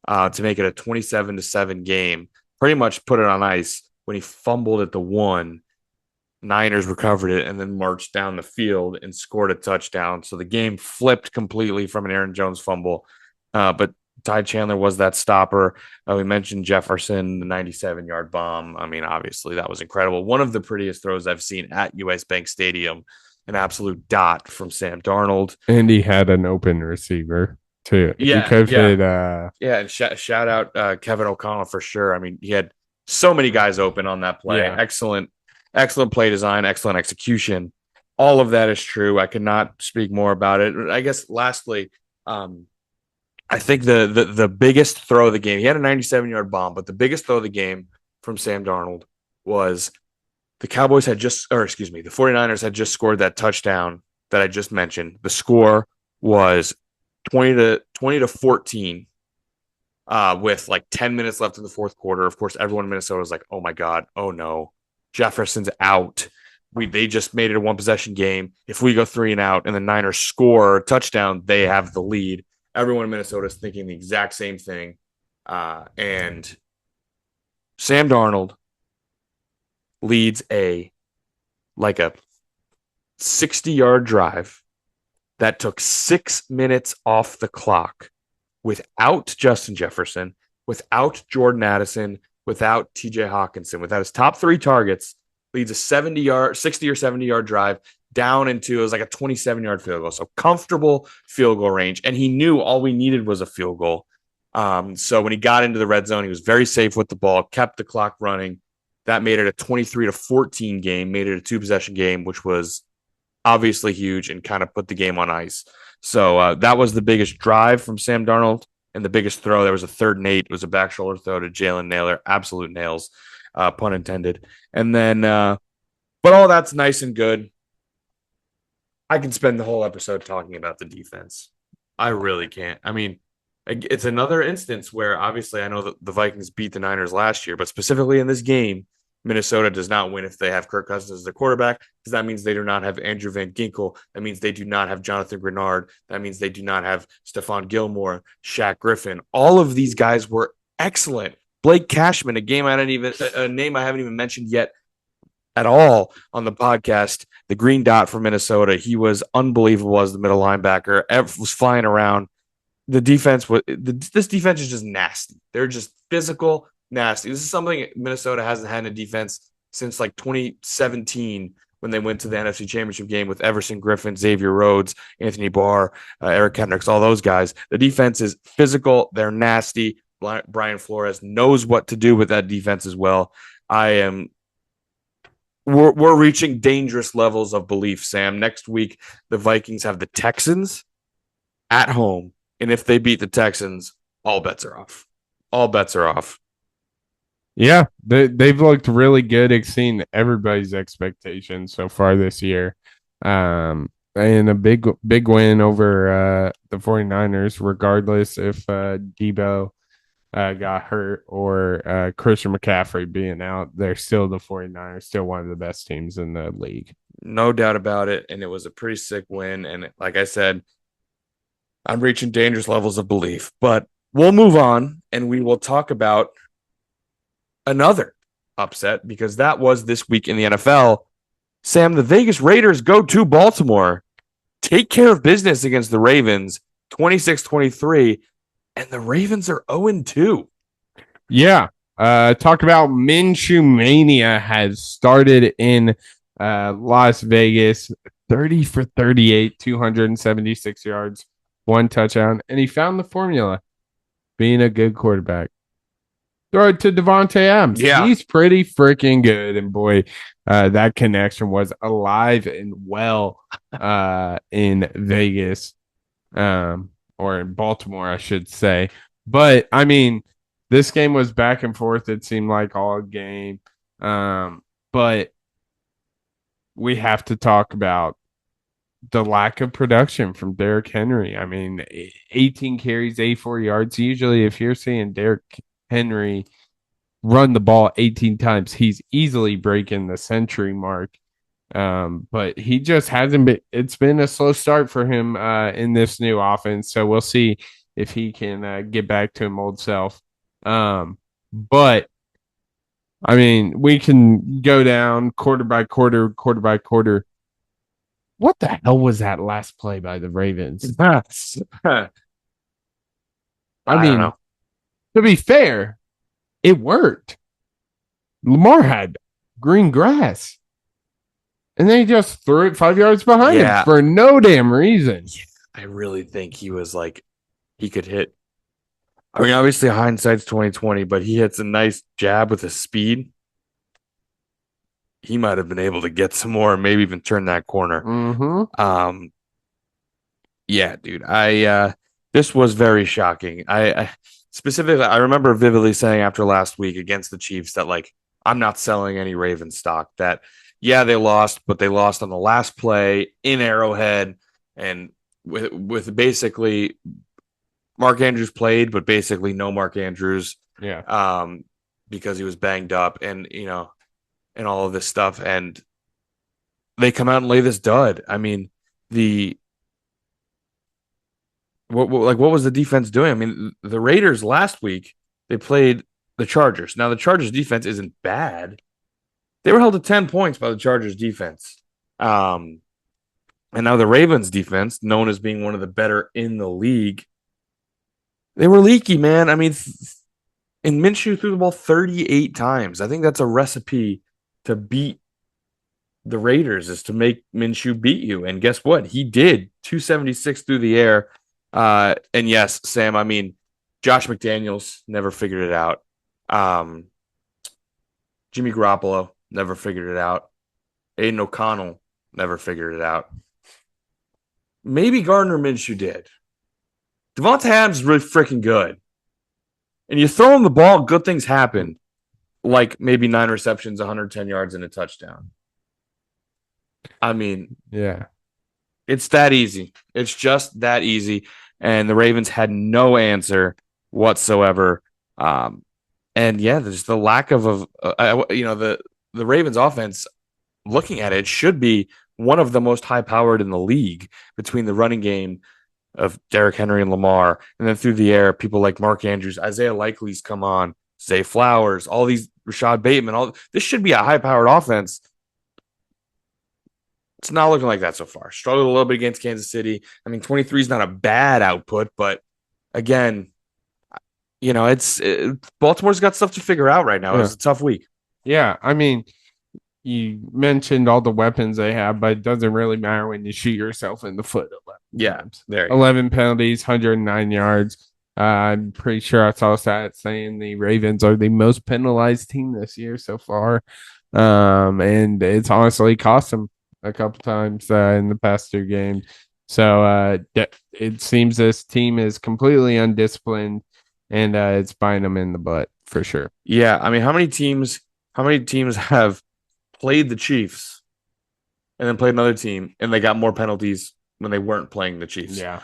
to make it a 27-7 game. Pretty much put it on ice when he fumbled at the one. Niners recovered it and then marched down the field and scored a touchdown. So the game flipped completely from an Aaron Jones fumble. But Ty Chandler was that stopper. We mentioned Jefferson, the 97-yard bomb. I mean, obviously, that was incredible. One of the prettiest throws I've seen at US Bank Stadium, an absolute dot from Sam Darnold. And he had an open receiver too. Yeah, Because yeah. it Yeah, and shout out Kevin O'Connell for sure. I mean, he had so many guys open on that play. Yeah. Excellent play design, excellent execution. All of that is true. I cannot speak more about it. I guess lastly, I think the biggest throw of the game, he had a 97-yard bomb, but the biggest throw of the game from Sam Darnold was the 49ers had just scored that touchdown that I just mentioned. The score was 20-14 with like 10 minutes left in the fourth quarter. Of course, everyone in Minnesota was like, oh my God, oh no, Jefferson's out. They just made it a one possession game. If we go 3 and out and the Niners score a touchdown, they have the lead. Everyone in Minnesota is thinking the exact same thing. And Sam Darnold leads a 60-yard drive that took 6 minutes off the clock without Justin Jefferson, without Jordan Addison, without TJ Hawkinson, without his top 3 targets, leads a 60 or 70-yard drive down into, it was like a 27-yard field goal. So comfortable field goal range. And he knew all we needed was a field goal. So when he got into the red zone, he was very safe with the ball, kept the clock running. That made it a 23-14 game, made it a 2-possession game, which was obviously huge and kind of put the game on ice. So that was the biggest drive from Sam Darnold and the biggest throw. There was a 3rd and 8. It was a back shoulder throw to Jalen Nailor. Absolute nails, pun intended. And then, but all that's nice and good. I can spend the whole episode talking about the defense. I really can't. I mean, it's another instance where obviously I know that the Vikings beat the Niners last year, but specifically in this game, Minnesota does not win if they have Kirk Cousins as their quarterback, because that means they do not have Andrew Van Ginkel. That means they do not have Jonathan Grenard. That means they do not have Stephon Gilmore, Shaq Griffin. All of these guys were excellent. Blake Cashman, a name I haven't even mentioned yet at all on the podcast, the green dot for Minnesota. He was unbelievable as the middle linebacker. Was flying around. The defense this defense is just nasty. They're just physical, nasty. This is something Minnesota hasn't had in a defense since like 2017 when they went to the NFC Championship game with Everson Griffin, Xavier Rhodes, Anthony Barr, Eric Kendricks, all those guys. The defense is physical. They're nasty. Brian Flores knows what to do with that defense as well. We're reaching dangerous levels of belief, Sam. Next week, the Vikings have the Texans at home. And if they beat the Texans, all bets are off. All bets are off. Yeah, they've looked really good, exceeding everybody's expectations so far this year. And a big win over the 49ers, regardless if Debo got hurt or Christian McCaffrey being out. They're still the 49ers, still one of the best teams in the league. No doubt about it. And it was a pretty sick win. And like I said, I'm reaching dangerous levels of belief. But we'll move on and we will talk about another upset, because that was this week in the NFL. Sam, the Vegas Raiders go to Baltimore, take care of business against the Ravens, 26-23, and the Ravens are 0-2. Yeah. Talk about Minshew Mania has started in Las Vegas. 30 for 38, 276 yards, 1 touchdown, and he found the formula, being a good quarterback. throw it to Devontae Adams. Yeah. He's pretty freaking good. And boy, that connection was alive and well in Vegas, or in Baltimore, I should say. But I mean, this game was back and forth. It seemed like all game. But we have to talk about the lack of production from Derrick Henry. I mean, 18 carries, 84 yards. Usually, if you're seeing Derrick Henry run the ball 18 times, he's easily breaking the century mark. But he just hasn't been. It's been a slow start for him in this new offense. So we'll see if he can get back to his old self. But I mean, we can go down quarter by quarter, quarter by quarter. What the hell was that last play by the Ravens? I I don't mean, know. to be fair, it worked. Lamar had green grass, and they just threw it 5 yards behind him for no damn reason. I really think he was like, he could hit. I mean, obviously hindsight's 2020, but he hits a nice jab with his speed. He might have been able to get some more and maybe even turn that corner. Mm-hmm. Yeah, dude. This was very shocking. I specifically, I remember vividly saying after last week against the Chiefs that, like, I'm not selling any Raven stock. That, yeah, they lost, but they lost on the last play in Arrowhead, and with basically Mark Andrews played, but basically no Mark Andrews. Yeah. Because he was banged up, and and all of this stuff, and they come out and lay this dud. I mean, what was the defense doing? I mean, the Raiders last week, they played the Chargers. Now the Chargers defense isn't bad. They were held to 10 points by the Chargers defense. And now the Ravens defense, known as being one of the better in the league, they were leaky, man. I mean, and Minshew threw the ball 38 times. I think that's a recipe to beat the Raiders, is to make Minshew beat you. And guess what? He did. 276 through the air. And yes, Sam, I mean, Josh McDaniels never figured it out. Jimmy Garoppolo never figured it out. Aiden O'Connell never figured it out. Maybe Gardner Minshew did. Devontae Adams is really freaking good. And you throw him the ball, good things happen. Like maybe 9 receptions, 110 yards, and a touchdown. I mean, yeah, it's that easy. It's just that easy. And the Ravens had no answer whatsoever. And yeah, there's the lack of the Ravens offense, looking at it, should be one of the most high-powered in the league between the running game of Derrick Henry and Lamar, and then through the air, people like Mark Andrews, Isaiah Likely's come on, Zay Flowers, all these, Rashad Bateman. This should be a high-powered offense. It's not looking like that so far. Struggled a little bit against Kansas City. I mean, 23 is not a bad output, but again, Baltimore's got stuff to figure out right now. Yeah. It's a tough week. Yeah, I mean, you mentioned all the weapons they have, but it doesn't really matter when you shoot yourself in the foot 11 times. 11 penalties, 109 yards. I'm pretty sure I saw that saying the Ravens are the most penalized team this year so far. And it's honestly cost them a couple times in the past 2 games. So it seems this team is completely undisciplined, and it's biting them in the butt for sure. Yeah, I mean, how many teams have played the Chiefs and then played another team and they got more penalties when they weren't playing the Chiefs? Yeah.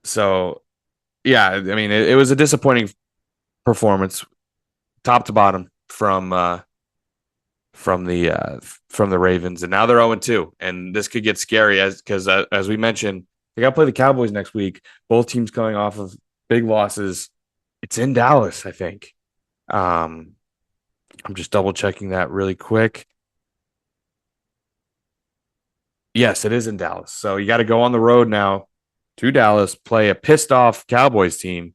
So, yeah, I mean, it was a disappointing performance, top to bottom, from the Ravens, and now they're 0-2, and this could get scary because as we mentioned, they got to play the Cowboys next week. Both teams coming off of big losses. It's in Dallas, I think. I'm just double checking that really quick. Yes, it is in Dallas. So you got to go on the road now to Dallas, play a pissed off Cowboys team.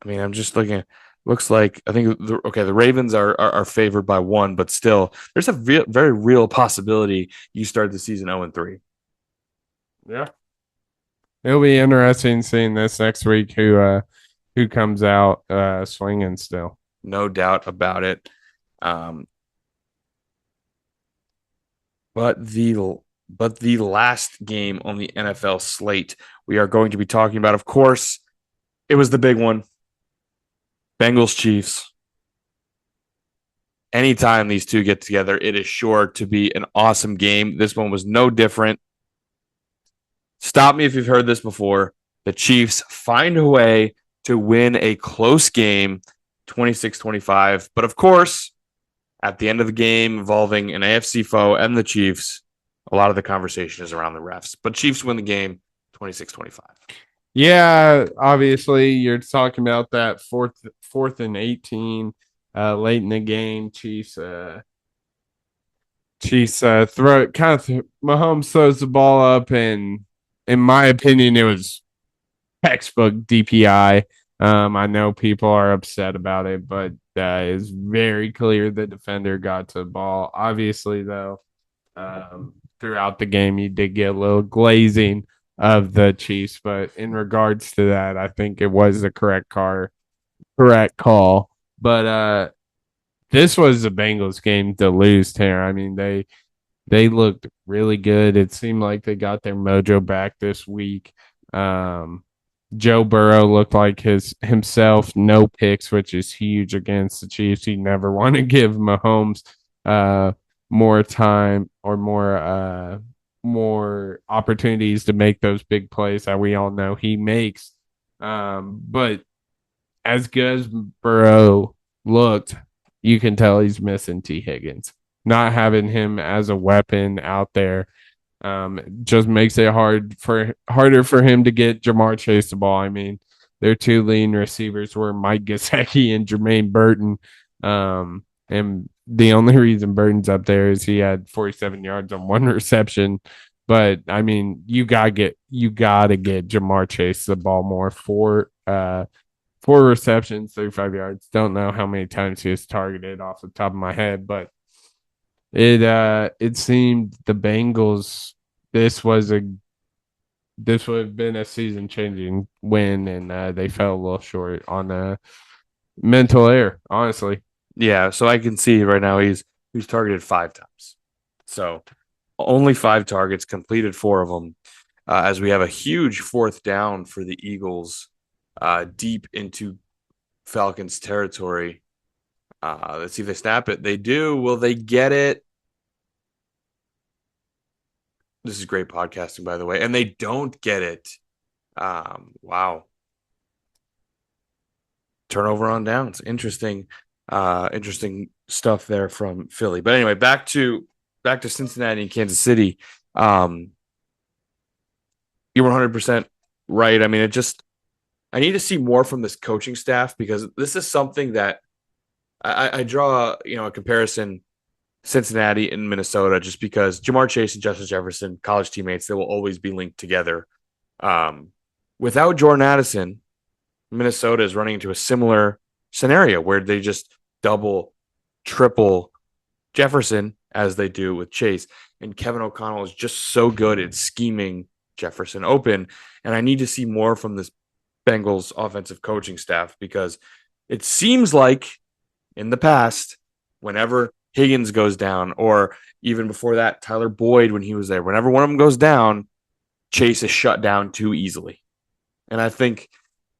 I mean, I'm just looking. Looks like, I think the Ravens are favored by 1, but still, there's a very real possibility you start the season 0-3. Yeah, it'll be interesting seeing this next week. Who who comes out swinging still. No doubt about it. Um, but the last game on the NFL slate we are going to be talking about, of course, it was the big one. Bengals Chiefs. Anytime these two get together, it is sure to be an awesome game. This one was no different. Stop me if you've heard this before. The Chiefs find a way to win a close game, 26-25. But of course, at the end of the game involving an AFC foe and the Chiefs, a lot of the conversation is around the refs. But Chiefs win the game 26-25. Yeah, obviously you're talking about that fourth and 18 late in the game. Chiefs throw Mahomes throws the ball up, and in my opinion, it was textbook DPI. I know people are upset about it, but it's very clear the defender got to the ball. Obviously, though, throughout the game, you did get a little glazing of the Chiefs, but in regards to that, I think it was the correct call. But this was the Bengals game to lose, Tara. I mean, they looked really good. It seemed like they got their mojo back this week. Joe Burrow looked like himself, no picks, which is huge against the Chiefs. You never want to give Mahomes more time or more opportunities to make those big plays that we all know he makes. But as good as Burrow looked, you can tell he's missing T. Higgins. Not having him as a weapon out there just makes it harder for him to get Jamar Chase the ball. I mean, their two lean receivers were Mike Gesicki and Jermaine Burton. And the only reason Burton's up there is he had 47 yards on one reception. But I mean, you gotta get Jamar Chase the ball more. Four receptions, 35 yards. Don't know how many times he was targeted off the top of my head, but it seemed the Bengals this would have been a season changing win, and they fell a little short on mental error, honestly. Yeah, so I can see right now he's targeted 5 times. So only 5 targets, completed 4 of them. As we have a huge 4th down for the Eagles deep into Falcons territory. Let's see if they snap it. They do. Will they get it? This is great podcasting, by the way. And they don't get it. Wow. Turnover on downs. Interesting stuff there from Philly. But anyway, back to Cincinnati and Kansas City. You're 100% right. I mean, I need to see more from this coaching staff, because this is something that I draw, a comparison Cincinnati and Minnesota, just because Jamar Chase and Justin Jefferson, college teammates, they will always be linked together. Without Jordan Addison, Minnesota is running into a similar scenario where they just double, triple Jefferson as they do with Chase. And Kevin O'Connell is just so good at scheming Jefferson open. And I need to see more from this Bengals offensive coaching staff, because it seems like in the past, whenever Higgins goes down, or even before that, Tyler Boyd, when he was there, whenever one of them goes down, Chase is shut down too easily. And I think,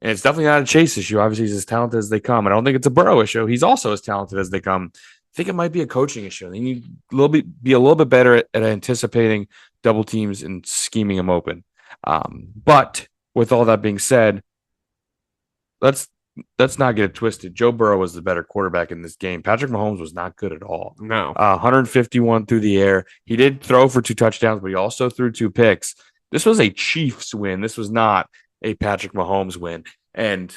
and it's definitely not a Chase issue. Obviously, he's as talented as they come. I don't think it's a Burrow issue. He's also as talented as they come. I think it might be a coaching issue. They need be a little bit better at anticipating double teams and scheming them open. But with all that being said, let's not get it twisted. Joe Burrow was the better quarterback in this game. Patrick Mahomes was not good at all. No. 151 through the air. He did throw for 2 touchdowns, but he also threw 2 picks. This was a Chiefs win. This was not a Patrick Mahomes win. And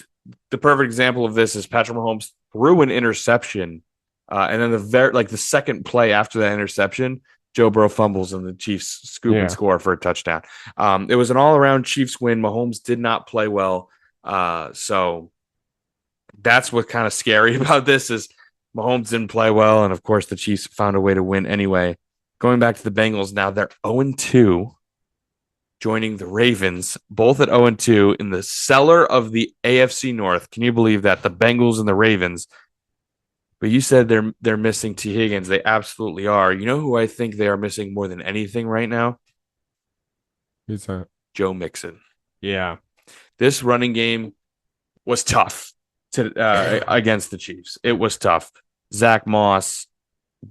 the perfect example of this is Patrick Mahomes threw an interception, and then the second play after that interception, Joe Burrow fumbles and the Chiefs scoop and score for a touchdown. It was an all-around Chiefs win. Mahomes did not play well. So that's what's kind of scary about this is Mahomes didn't play well, and of course the Chiefs found a way to win anyway. Going back to the Bengals now, they're 0-2 joining the Ravens, both at 0-2 in the cellar of the AFC North. Can you believe that? The Bengals and the Ravens. But you said they're missing T. Higgins. They absolutely are. You know who I think they are missing more than anything right now? Who's that? Joe Mixon. Yeah. This running game was tough against the Chiefs. It was tough. Zach Moss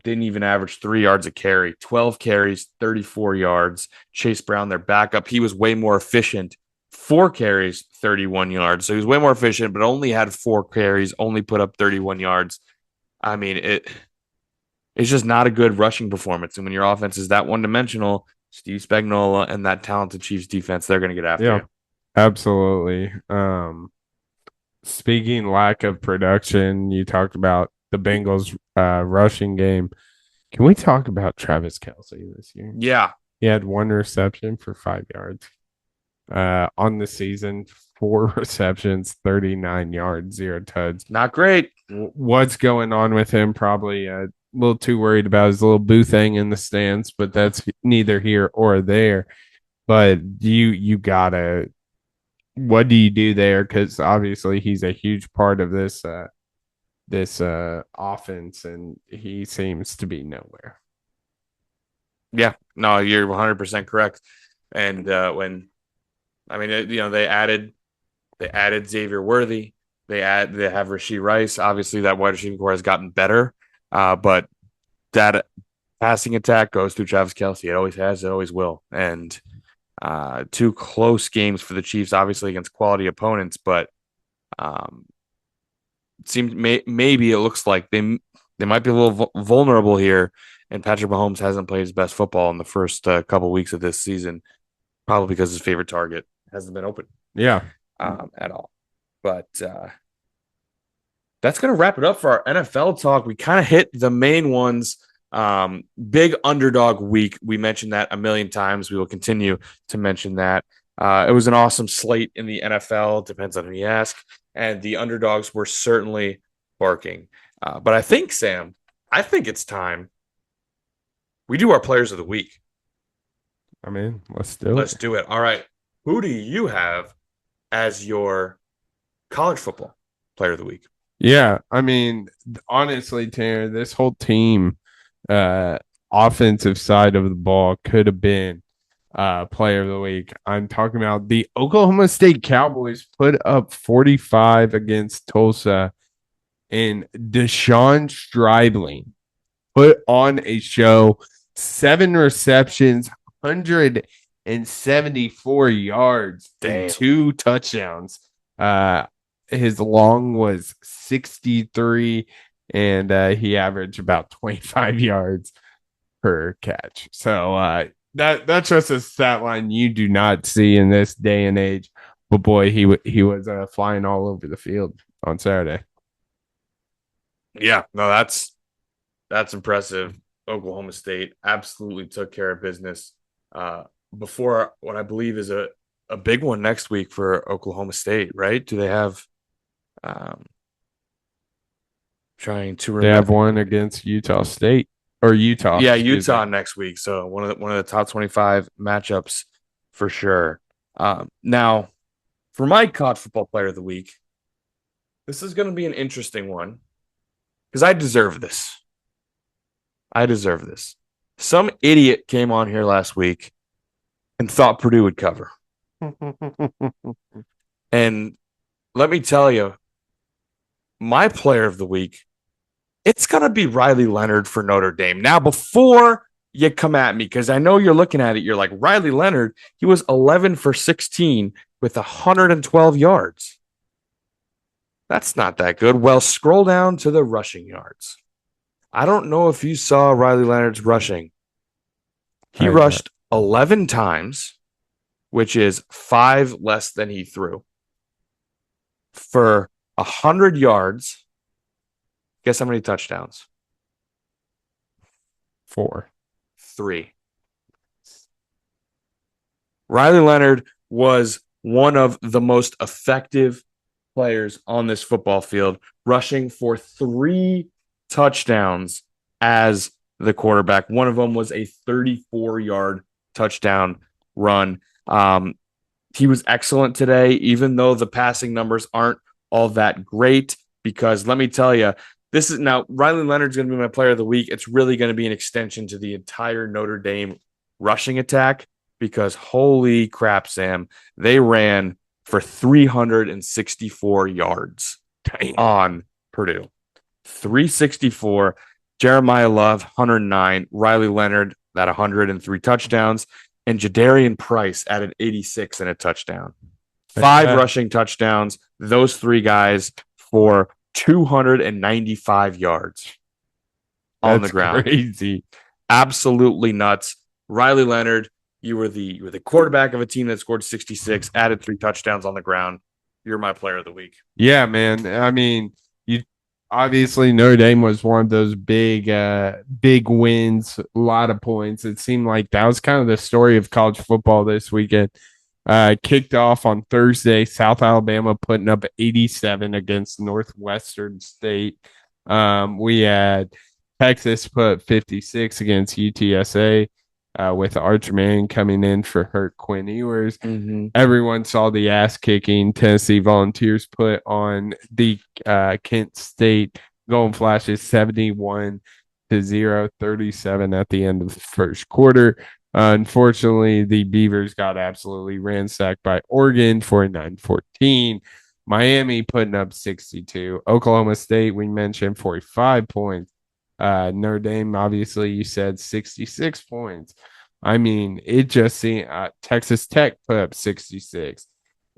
didn't even average 3 yards a carry, 12 carries, 34 yards. Chase Brown, their backup, he was way more efficient. 4 carries, 31 yards. So he was way more efficient, but only had 4 carries, only put up 31 yards. I mean, it's just not a good rushing performance. And when your offense is that one-dimensional, Steve Spagnuolo and that talented Chiefs defense, they're going to get after you. Absolutely. Speaking lack of production, you talked about the Bengals rushing game. Can we talk about Travis Kelce this year? Yeah. He had 1 reception for 5 yards. On the season, 4 receptions, 39 yards, 0 tuds. Not great. What's going on with him? Probably a little too worried about his little boo thing in the stands, but that's neither here or there. But you gotta, what do you do there? Because obviously he's a huge part of this offense, and he seems to be nowhere. Yeah, no, you're 100% correct. And they added Xavier Worthy. They have Rashee Rice. Obviously, that wide receiving core has gotten better, but that passing attack goes through Travis Kelce. It always has. It always will. And 2 close games for the Chiefs, obviously against quality opponents, but maybe it looks like they might be a little vulnerable here. And Patrick Mahomes hasn't played his best football in the first couple weeks of this season, probably because his favorite target hasn't been open. Yeah, at all. But that's going to wrap it up for our NFL talk. We kind of hit the main ones. Big underdog week. We mentioned that a million times. We will continue to mention that. It was an awesome slate in the NFL. Depends on who you ask. And the underdogs were certainly barking. But I think, Sam, it's time we do our players of the week. I mean, let's do it. Let's do it. All right. Who do you have as your college football player of the week? Yeah, I mean, honestly, Tanner, this whole team, offensive side of the ball could have been player of the week. I'm talking about the Oklahoma State Cowboys put up 45 against Tulsa, and Deshaun Stribling put on a show, 7 receptions, 174 yards, and 2 touchdowns. His long was 63, and he averaged about 25 yards per catch. So that's just a stat line you do not see in this day and age. But boy, he was flying all over the field on Saturday. Yeah, no, that's impressive. Oklahoma State absolutely took care of business before what I believe is a big one next week for Oklahoma State, right? Do they have trying to remember. They have one against Utah State or Utah. Yeah, Utah next week. So one of the top 25 matchups for sure. Now, for my college football player of the week, this is going to be an interesting one because I deserve this. Some idiot came on here last week and thought Purdue would cover. And let me tell you, my player of the week, it's going to be Riley Leonard for Notre Dame. Now, before you come at me, because I know you're looking at it, you're like, Riley Leonard, he was 11 for 16 with 112 yards. That's not that good. Well, scroll down to the rushing yards. I don't know if you saw Riley Leonard's rushing. He rushed 11 times, which is 5 less than he threw, for 100 yards. Guess how many touchdowns? 4. 3. Riley Leonard was one of the most effective players on this football field, rushing for 3 touchdowns as the quarterback. One of them was a 34-yard touchdown run. He was excellent today, even though the passing numbers aren't all that great. Because let me tell you, this is now Riley Leonard's going to be my player of the week. It's really going to be an extension to the entire Notre Dame rushing attack because holy crap, Sam, they ran for 364 yards on Purdue. 364. Jeremiah Love, 109. Riley Leonard, that 103 touchdowns. And Jadarian Price added 86 and a touchdown. 5 rushing touchdowns. Those 3 guys for 295 yards on the ground. Crazy. Absolutely nuts. Riley Leonard, you were the quarterback of a team that scored 66, added 3 touchdowns on the ground. You're my player of the week. Yeah, man. I mean, you obviously Notre Dame was one of those big wins, a lot of points. It seemed like that was kind of the story of college football this weekend. Kicked off on Thursday, South Alabama putting up 87 against Northwestern State. We had Texas put 56 against UTSA. With Arch Manning coming in for hurt Quinn Ewers. Mm-hmm. Everyone saw the ass kicking Tennessee Volunteers put on the Kent State Golden Flashes 71-0, 37 at the end of the first quarter. Unfortunately, the Beavers got absolutely ransacked by Oregon 49-14. Miami putting up 62. Oklahoma State, we mentioned 45 points. Notre Dame, obviously, you said 66 points. I mean, it just seemed Texas Tech put up 66.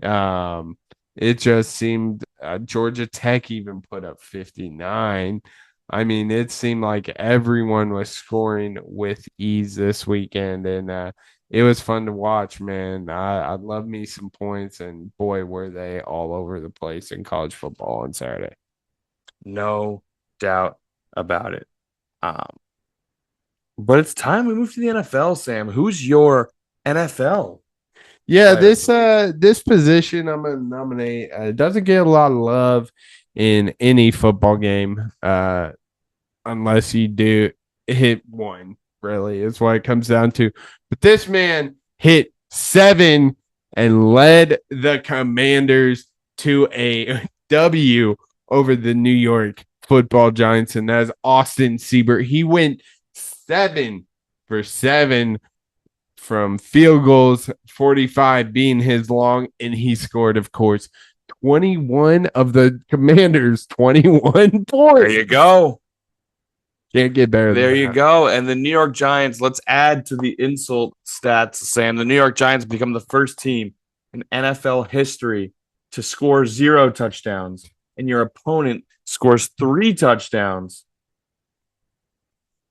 It just seemed Georgia Tech even put up 59. I mean, it seemed like everyone was scoring with ease this weekend, and it was fun to watch, man. I love me some points, and boy, were they all over the place in college football on Saturday. No doubt about it. But it's time we move to the NFL, Sam. Who's your NFL? Yeah, this position I'm gonna nominate doesn't get a lot of love in any football game, unless you do hit one. Really, is what it comes down to. But this man hit 7 and led the Commanders to a W over the New York Football Giants, and that's Austin Seibert. He went 7 for 7 from field goals, 45 being his long, and he scored, of course, 21 of the Commanders' 21 points. There you go. Can't get better than There that. you go. And the New York Giants, let's add to the insult stats, Sam. The New York Giants become the first team in NFL history to score 0 touchdowns, and your opponent scores 3 touchdowns.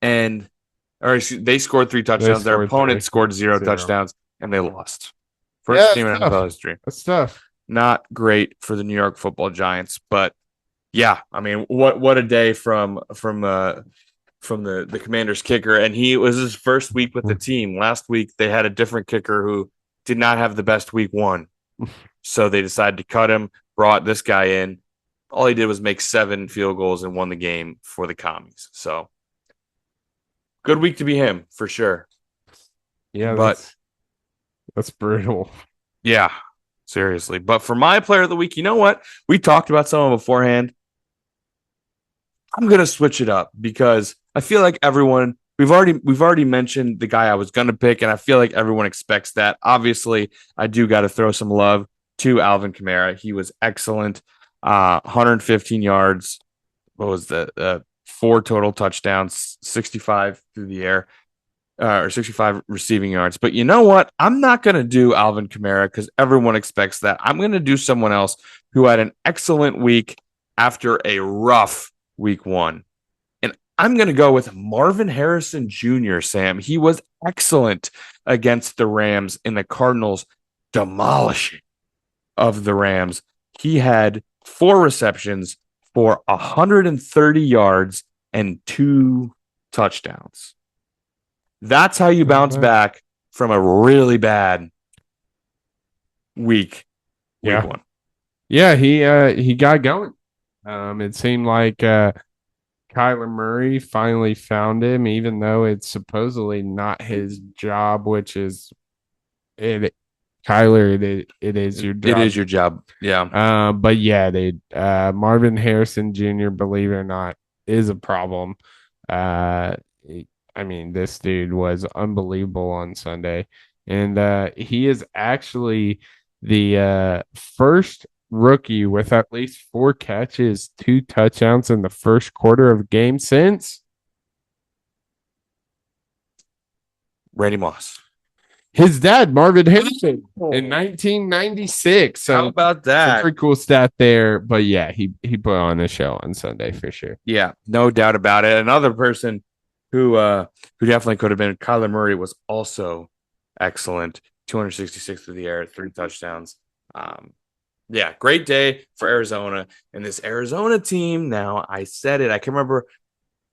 They scored 3 touchdowns. Their opponent scored 0 touchdowns, and they lost. First team in NFL history. That's tough. Not great for the New York Football Giants, but yeah, I mean, what a day from the Commanders kicker, and he was his first week with the team. Last week they had a different kicker who did not have the best week 1, so they decided to cut him. Brought this guy in. All he did was make 7 field goals and won the game for the Commies. So good week to be him for sure. Yeah, but that's brutal. Yeah, seriously. But for my player of the week, you know what? We talked about someone beforehand. I'm gonna switch it up because I feel like everyone we've already mentioned the guy I was gonna pick, and I feel like everyone expects that. Obviously, I do got to throw some love to Alvin Kamara. He was excellent. 115 yards. What was the 4 total touchdowns, 65 through the air, or 65 receiving yards. But you know what? I'm not going to do Alvin Kamara because everyone expects that. I'm going to do someone else who had an excellent week after a rough week 1. And I'm going to go with Marvin Harrison Jr., Sam. He was excellent against the Rams in the Cardinals demolishing of the Rams. He had 4 receptions for 130 yards and 2 touchdowns. That's how you bounce back from a really bad week 1. Yeah, he got going. It seemed like Kyler Murray finally found him, even though it's supposedly not his job, which is it Kyler, it is your job. It is your job. Yeah. But yeah, Marvin Harrison Jr., believe it or not, is a problem. Uh, I mean, this dude was unbelievable on Sunday, and he is actually the first rookie with at least 4 catches, 2 touchdowns in the first quarter of a game since Randy Moss. his dad, Marvin Harrison, in 1996. So how about that? Pretty cool stat there. But yeah, he put on a show on Sunday for sure. Yeah, no doubt about it. Another person who definitely could have been Kyler Murray was also excellent. 266 through the air, 3 touchdowns. Yeah, great day for Arizona. And this Arizona team, now I said it. I can remember.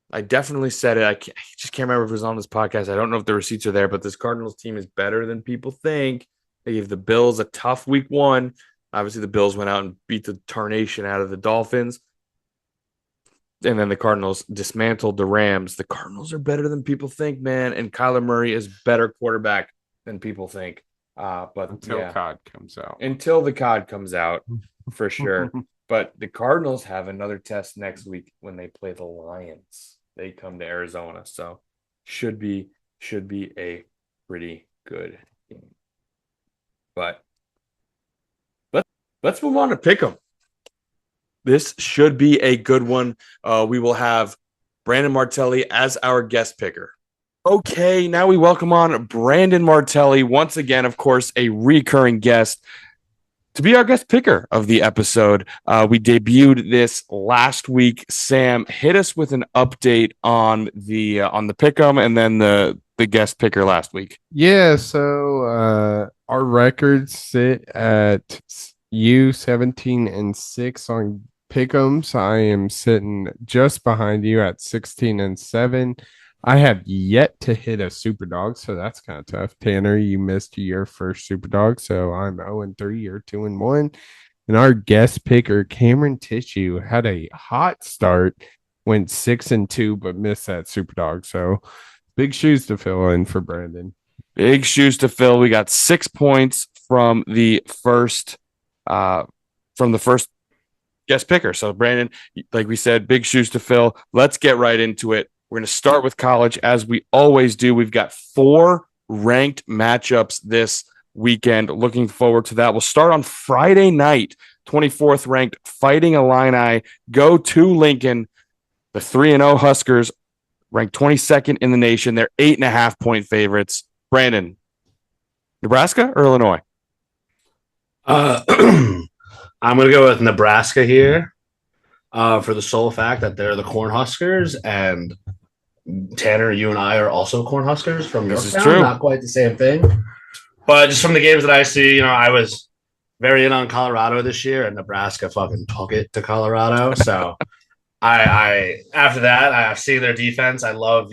I definitely said it. I just can't remember if it was on this podcast. I don't know if the receipts are there, but this Cardinals team is better than people think. They gave the Bills a tough week 1. Obviously, the Bills went out and beat the tarnation out of the Dolphins. And then the Cardinals dismantled the Rams. The Cardinals are better than people think, man. And Kyler Murray is better quarterback than people think. But until COD comes out. Until the COD comes out, for sure. But the Cardinals have another test next week when they play the Lions. They come to Arizona, so should be a pretty good game. But let's move on to pick 'em. This should be a good one. We will have Brandon Martelli as our guest picker. Okay, now we welcome on Brandon Martelli, once again, of course, a recurring guest, to be our guest picker of the episode. We debuted this last week. Sam, hit us with an update on the pick'em and then the guest picker last week. Yeah, so our records sit at you 17-6 on pick'ems. I am sitting just behind you at 16-7. I have yet to hit a Superdog, so that's kind of tough. Tanner, you missed your first Superdog, so I'm 0-3. You're 2-1. And our guest picker, Cameron Tissue, had a hot start, went 6-2, but missed that Superdog. So big shoes to fill in for Brandon. Big shoes to fill. We got 6 points from the first guest picker. So Brandon, like we said, big shoes to fill. Let's get right into it. We're going to start with college, as we always do. We've got 4 ranked matchups this weekend. Looking forward to that. We'll start on Friday night. 24th ranked Fighting Illini go to Lincoln. The 3-0 Huskers, ranked 22nd in the nation. They're 8.5-point favorites. Brandon, Nebraska or Illinois? I'm going to go with Nebraska here for the sole fact that they're the Cornhuskers, and Tanner, you and I are also Cornhuskers from Yorktown. This is true. Not quite the same thing. But just from the games that I see, I was very in on Colorado this year, and Nebraska fucking took it to Colorado. So I after that, I see their defense. I love,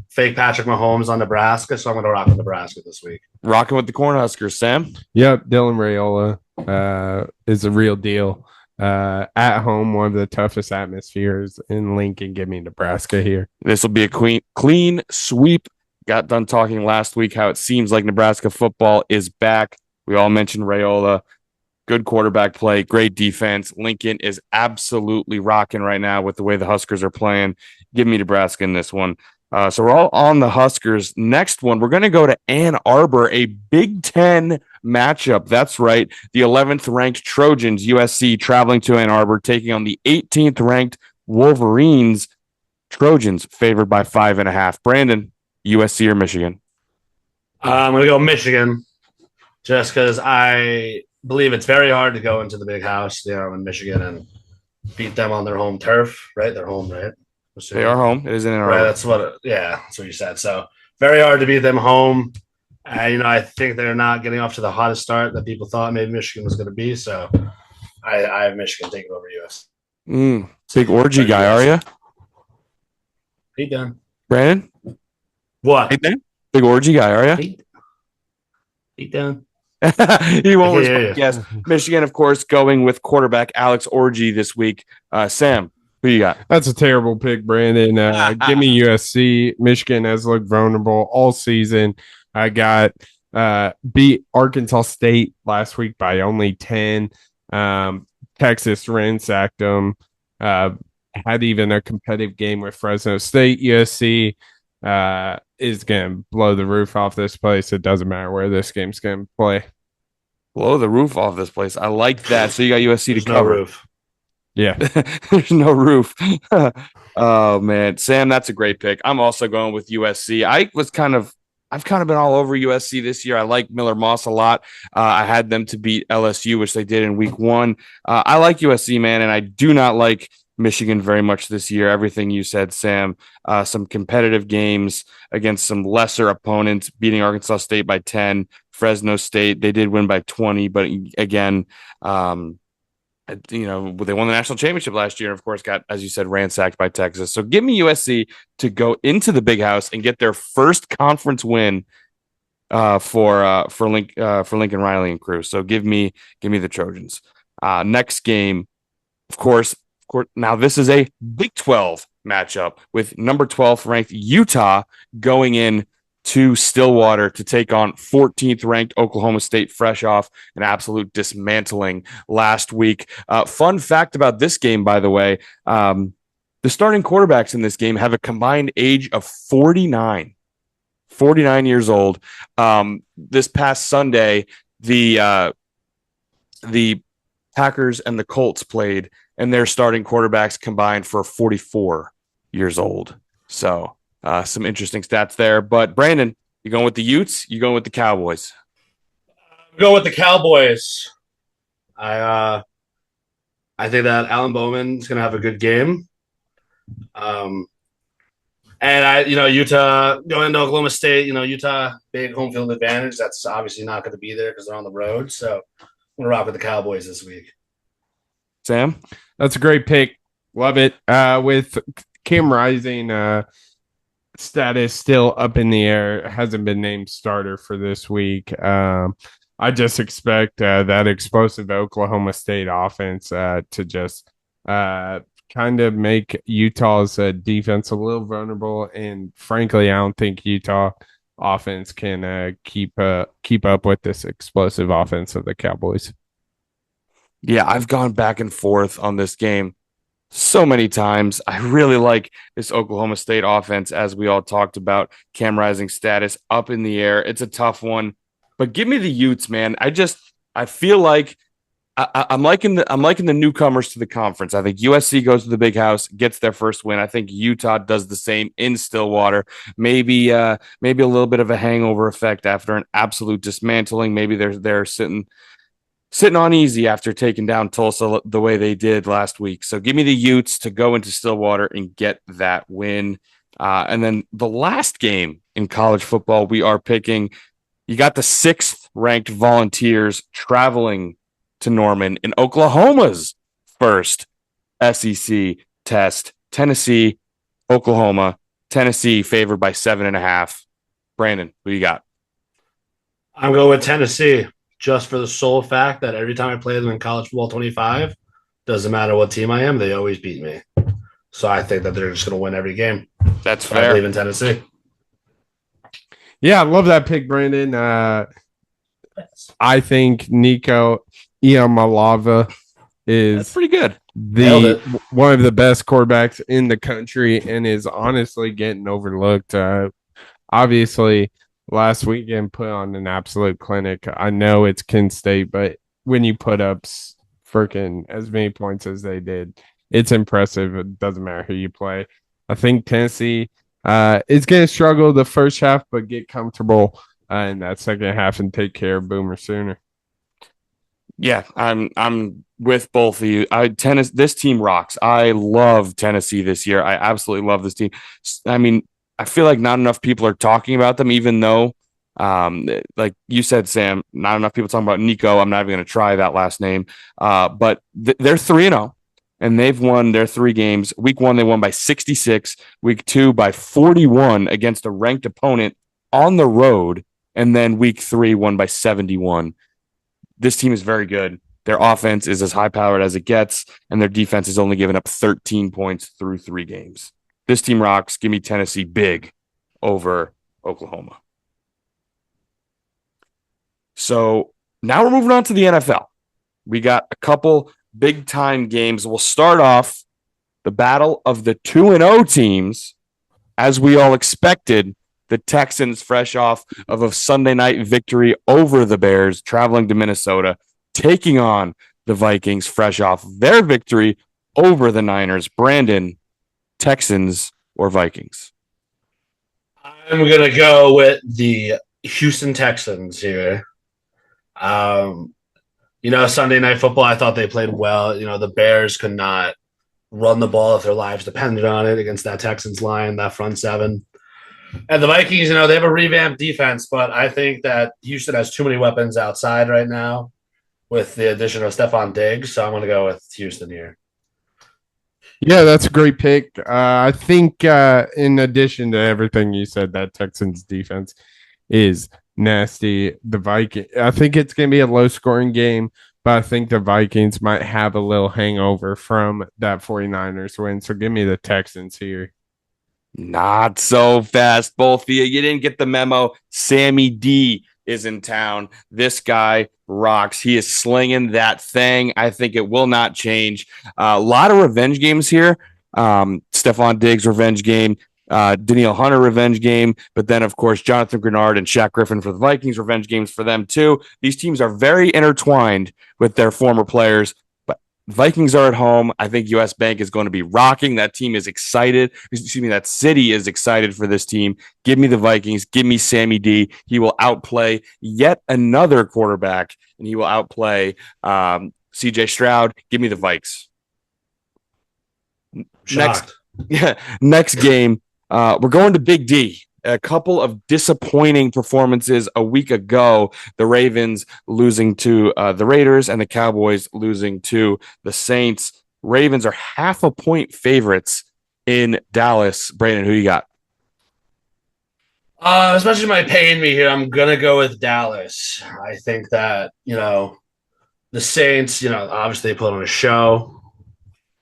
fake Patrick Mahomes on Nebraska, so I'm going to rock with Nebraska this week. Rocking with the Cornhuskers, Sam? Yep, Dylan Raiola is a real deal. At home, one of the toughest atmospheres in Lincoln. Give me Nebraska here. This will be a clean sweep. Got done talking last week how it seems like Nebraska football is back. We all mentioned Raiola. Good quarterback play, great defense. Lincoln is absolutely rocking right now with the way the Huskers are playing. Give me Nebraska in this one. So we're all on the Huskers. Next one, we're going to go to Ann Arbor, a Big Ten matchup. That's right. The 11th ranked Trojans, USC, traveling to Ann Arbor, taking on the 18th ranked Wolverines. Trojans favored by 5.5. Brandon, USC or Michigan? I'm going to go Michigan just because I believe it's very hard to go into the big house, in Michigan and beat them on their home turf, right? They're home, right? They are home. It is in Ann Arbor. Right, that's what you said. So very hard to beat them home. I think they're not getting off to the hottest start that people thought maybe Michigan was going to be. So I have Michigan taking over US. Big orgy guy, are you? Pete done. Brandon? What? Big orgy guy, are you? Pete done. He won't respond. Yes. Michigan, of course, going with quarterback Alex Orgy this week. Sam, who you got? That's a terrible pick, Brandon. Give me USC. Michigan has looked vulnerable all season. I got beat Arkansas State last week by only 10. Texas ransacked them. Had even a competitive game with Fresno State. USC is going to blow the roof off this place. It doesn't matter where this game's going to play. Blow the roof off this place. I like that. So you got USC There's to cover. no roof. Yeah. There's no roof. Oh man, Sam, that's a great pick. I'm also going with USC. I've kind of been all over USC this year. I like Miller Moss a lot. I had them to beat LSU, which they did in week 1. I like USC, man, and I do not like Michigan very much this year. Everything you said, Sam. Some competitive games against some lesser opponents, beating Arkansas State by 10, Fresno State. They did win by 20, but again, they won the national championship last year, and of course got, as you said, ransacked by Texas. So give me USC to go into the big house and get their first conference win for Lincoln Riley and crew. So give me the Trojans. Next game, of course. Now this is a Big 12 matchup with number 12 ranked Utah going in to Stillwater to take on 14th ranked Oklahoma State, fresh off an absolute dismantling last week. Fun fact about this game, by the way, the starting quarterbacks in this game have a combined age of 49 years old. This past Sunday, the Packers and the Colts played, and their starting quarterbacks combined for 44 years old. So some interesting stats there. But Brandon, you going with the Utes? You going with the Cowboys? Go with the Cowboys. I think that Alan Bowman's going to have a good game. And Utah going to Oklahoma State, Utah big home field advantage. That's obviously not going to be there because they're on the road. So I'm going to rock with the Cowboys this week. Sam? That's a great pick. Love it. With Cam Rising status still up in the air, hasn't been named starter for this week. I just expect that explosive Oklahoma State offense to just kind of make Utah's defense a little vulnerable. And frankly, I don't think Utah offense can keep up with this explosive offense of the Cowboys. Yeah, I've gone back and forth on this game so many times. I really like this Oklahoma State offense, as we all talked about. Cam Rising status up in the air. It's a tough one, but give me the Utes, man. I feel like I'm liking the newcomers to the conference. I think USC goes to the big house, gets their first win. I think Utah does the same in Stillwater. Maybe a little bit of a hangover effect after an absolute dismantling. Maybe they're sitting on easy after taking down Tulsa the way they did last week. So give me the Utes to go into Stillwater and get that win. And then the last game in college football, we are picking, you got the 6th ranked Volunteers traveling to Norman in Oklahoma's first SEC test. Tennessee, Oklahoma. Tennessee favored by 7.5. Brandon, who you got? I'm going with Tennessee, just for the sole fact that every time I play them in college football 25, doesn't matter what team I am, they always beat me. So I think that they're just going to win every game. That's so fair. I believe in Tennessee. Yeah, I love that pick, Brandon. I think Nico Iamaleava is That's pretty good. One of the best quarterbacks in the country and is honestly getting overlooked. Obviously, last weekend put on an absolute clinic. I know it's Kent State, but when you put up freaking as many points as they did, it's impressive. It doesn't matter who you play. I think Tennessee is going to struggle the first half, but get comfortable in that second half and take care of Boomer Sooner. Yeah, I'm with both of you. This team rocks. I love Tennessee this year. I absolutely love this team. I mean, I feel like not enough people are talking about them, even though, like you said, Sam, not enough people talking about Nico. I'm not even going to try that last name. But they're 3-0, and they've won their 3 games. Week 1, they won by 66. Week 2, by 41 against a ranked opponent on the road. And then week 3, won by 71. This team is very good. Their offense is as high-powered as it gets, and their defense has only given up 13 points through 3 games. This team rocks. Give me Tennessee big over Oklahoma. So now we're moving on to the NFL. We got a couple big time games. We'll start off the battle of the 2-0 teams, as we all expected. The Texans, fresh off of a Sunday night victory over the Bears, traveling to Minnesota, taking on the Vikings, fresh off their victory over the Niners. Brandon, Texans or Vikings? I'm going to go with the Houston Texans here. Sunday Night Football, I thought they played well. The Bears could not run the ball if their lives depended on it against that Texans line, that front seven. And the Vikings, they have a revamped defense, but I think that Houston has too many weapons outside right now with the addition of Stephon Diggs. So I'm going to go with Houston here. Yeah, that's a great pick. I think in addition to everything you said, that Texans defense is nasty. I think it's going to be a low-scoring game, but I think the Vikings might have a little hangover from that 49ers win. So give me the Texans here. Not so fast, both of you. You didn't get the memo. Sammy D is in town. This guy rocks. He is slinging that thing. I think it will not change. A lot of revenge games here. Stephon Diggs revenge game. Danielle Hunter revenge game. But then, of course, Jonathan Grenard and Shaq Griffin for the Vikings revenge games for them, too. These teams are very intertwined with their former players. Vikings are at home. I think US Bank is going to be rocking. That team is excited. That city is excited for this team. Give me the Vikings. Give me Sammy D. He will outplay yet another quarterback, and he will outplay CJ Stroud. Give me the Vikes. Next game, we're going to Big D. A couple of disappointing performances a week ago. The Ravens losing to the Raiders and the Cowboys losing to the Saints. Ravens are 0.5 point favorites in Dallas. Brandon, who you got? As much as it might pain me here, I'm going to go with Dallas. I think that, the Saints, obviously they put on a show,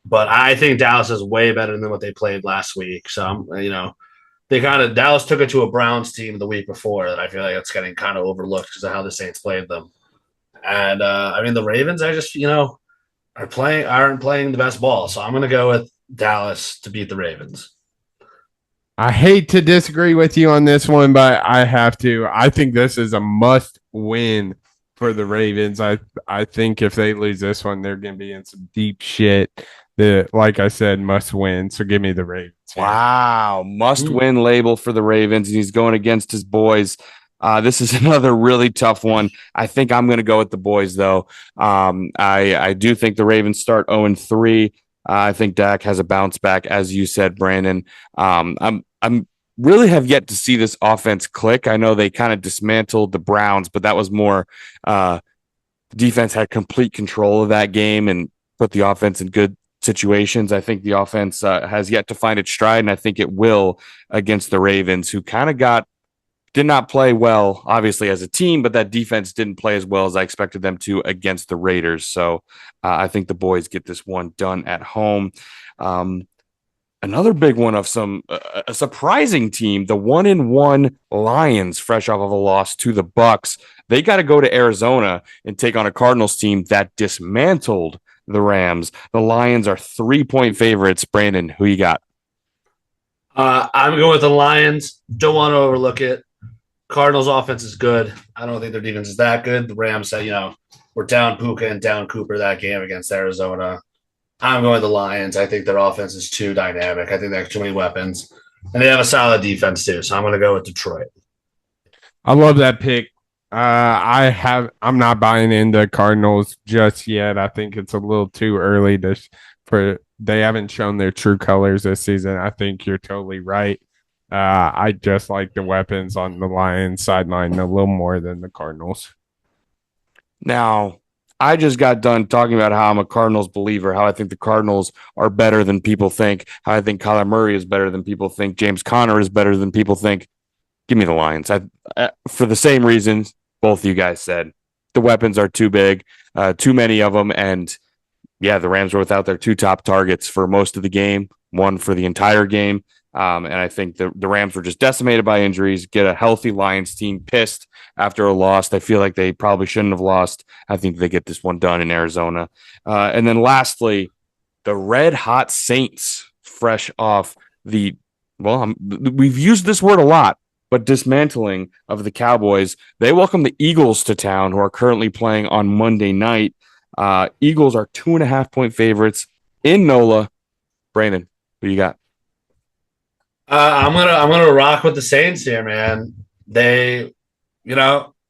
but I think Dallas is way better than what they played last week. So, Dallas took it to a Browns team the week before that I feel like it's getting kind of overlooked because of how the Saints played them. And the Ravens, I just aren't playing the best ball, so I'm going to go with Dallas to beat the Ravens. I hate to disagree with you on this one, but I have to. I think this is a must win for the Ravens. I think if they lose this one, they're going to be in some deep shit. Like I said, must win. So give me the Ravens. Wow. Must win label for the Ravens. And he's going against his boys. This is another really tough one. I think I'm going to go with the boys, though. I do think the Ravens start 0-3. I think Dak has a bounce back, as you said, Brandon. I'm really have yet to see this offense click. I know they kind of dismantled the Browns, but that was more defense had complete control of that game and put the offense in good situations. I think the offense has yet to find its stride, and I think it will against the Ravens, who kind of did not play well, obviously, as a team, but that defense didn't play as well as I expected them to against the Raiders. So I think the boys get this one done at home. Another big one of a surprising team, the 1-1 Lions, fresh off of a loss to the Bucks. They got to go to Arizona and take on a Cardinals team that dismantled the Rams. The Lions are 3-point favorites. Brandon, who you got? I'm going with the Lions. Don't want to overlook it. Cardinals offense is good. I don't think their defense is that good. The Rams said, we're down Puka and down Cooper that game against Arizona. I'm going with the Lions. I think their offense is too dynamic. I think they have too many weapons. And they have a solid defense too. So I'm going to go with Detroit. I love that pick. I'm not buying into Cardinals just yet. I think it's a little too early they haven't shown their true colors this season. I think you're totally right. I just like the weapons on the Lions sideline a little more than the Cardinals. Now, I just got done talking about how I'm a Cardinals believer, how I think the Cardinals are better than people think, how I think Kyler Murray is better than people think, James Conner is better than people think. Give me the Lions. For the same reasons both of you guys said. The weapons are too big, too many of them, and yeah, the Rams were without their two top targets for most of the game, one for the entire game. And I think the Rams were just decimated by injuries. Get a healthy Lions team pissed after a loss. I feel like they probably shouldn't have lost. I think they get this one done in Arizona. And then lastly, the red hot Saints, fresh off we've used this word a lot, but dismantling of the Cowboys. They welcome the Eagles to town, who are currently playing on Monday night. Eagles are 2.5-point favorites in NOLA. Brandon, who you got? I'm gonna rock with the Saints here, man. They,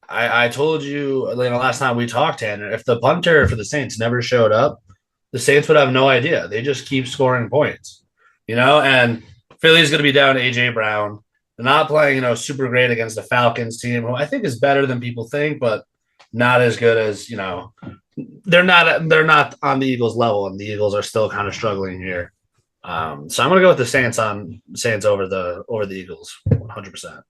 I told you, last time we talked, Tanner, if the punter for the Saints never showed up, the Saints would have no idea. They just keep scoring points, and Philly's gonna be down to AJ Brown. They're not playing, super great against the Falcons team, who I think is better than people think, but not as good as, they're not on the Eagles level, and the Eagles are still kind of struggling here. So I'm gonna go with the Saints over the Eagles, 100%.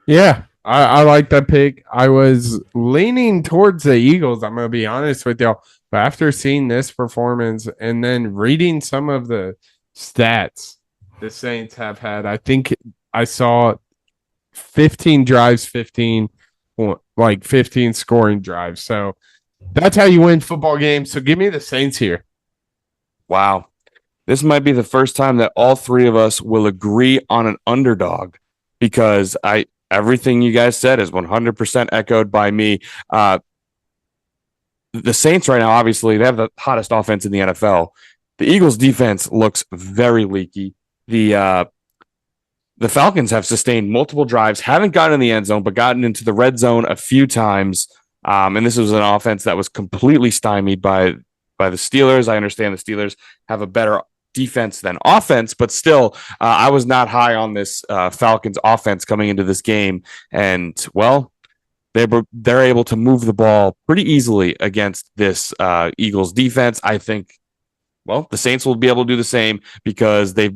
Yeah, I like that pick. I was leaning towards the Eagles. I'm gonna be honest with y'all, but after seeing this performance and then reading some of the stats the Saints have had, I think I saw 15 drives, 15 scoring drives. So that's how you win football games. So give me the Saints here. Wow. This might be the first time that all three of us will agree on an underdog, because everything you guys said is 100% echoed by me. The Saints right now, obviously, they have the hottest offense in the NFL. The Eagles' defense looks very leaky. The Falcons have sustained multiple drives, haven't gotten in the end zone, but gotten into the red zone a few times. And this was an offense that was completely stymied by the Steelers. I understand the Steelers have a better defense than offense, but still, I was not high on this Falcons offense coming into this game. And, well, they're able to move the ball pretty easily against this Eagles defense. I think, well, the Saints will be able to do the same, because they,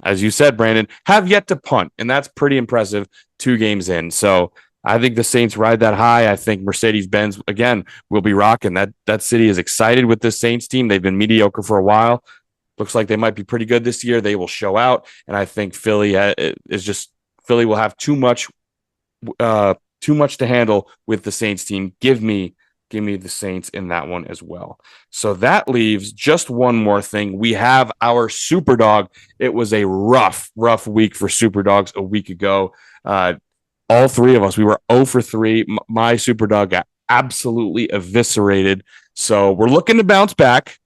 as you said, Brandon, have yet to punt, and that's pretty impressive 2 games in. So I think the Saints ride that high. I think Mercedes-Benz, again, will be rocking. That city is excited with this Saints team. They've been mediocre for a while. Looks like they might be pretty good this year. They will show out, and I think Philly will have too much to handle with the Saints team. Give me the Saints in that one as well. So that leaves just one more thing. We have our Superdog. It was a rough week for Superdogs a week ago. All three of us, we were 0 for 3. My Superdog got absolutely eviscerated. So we're looking to bounce back.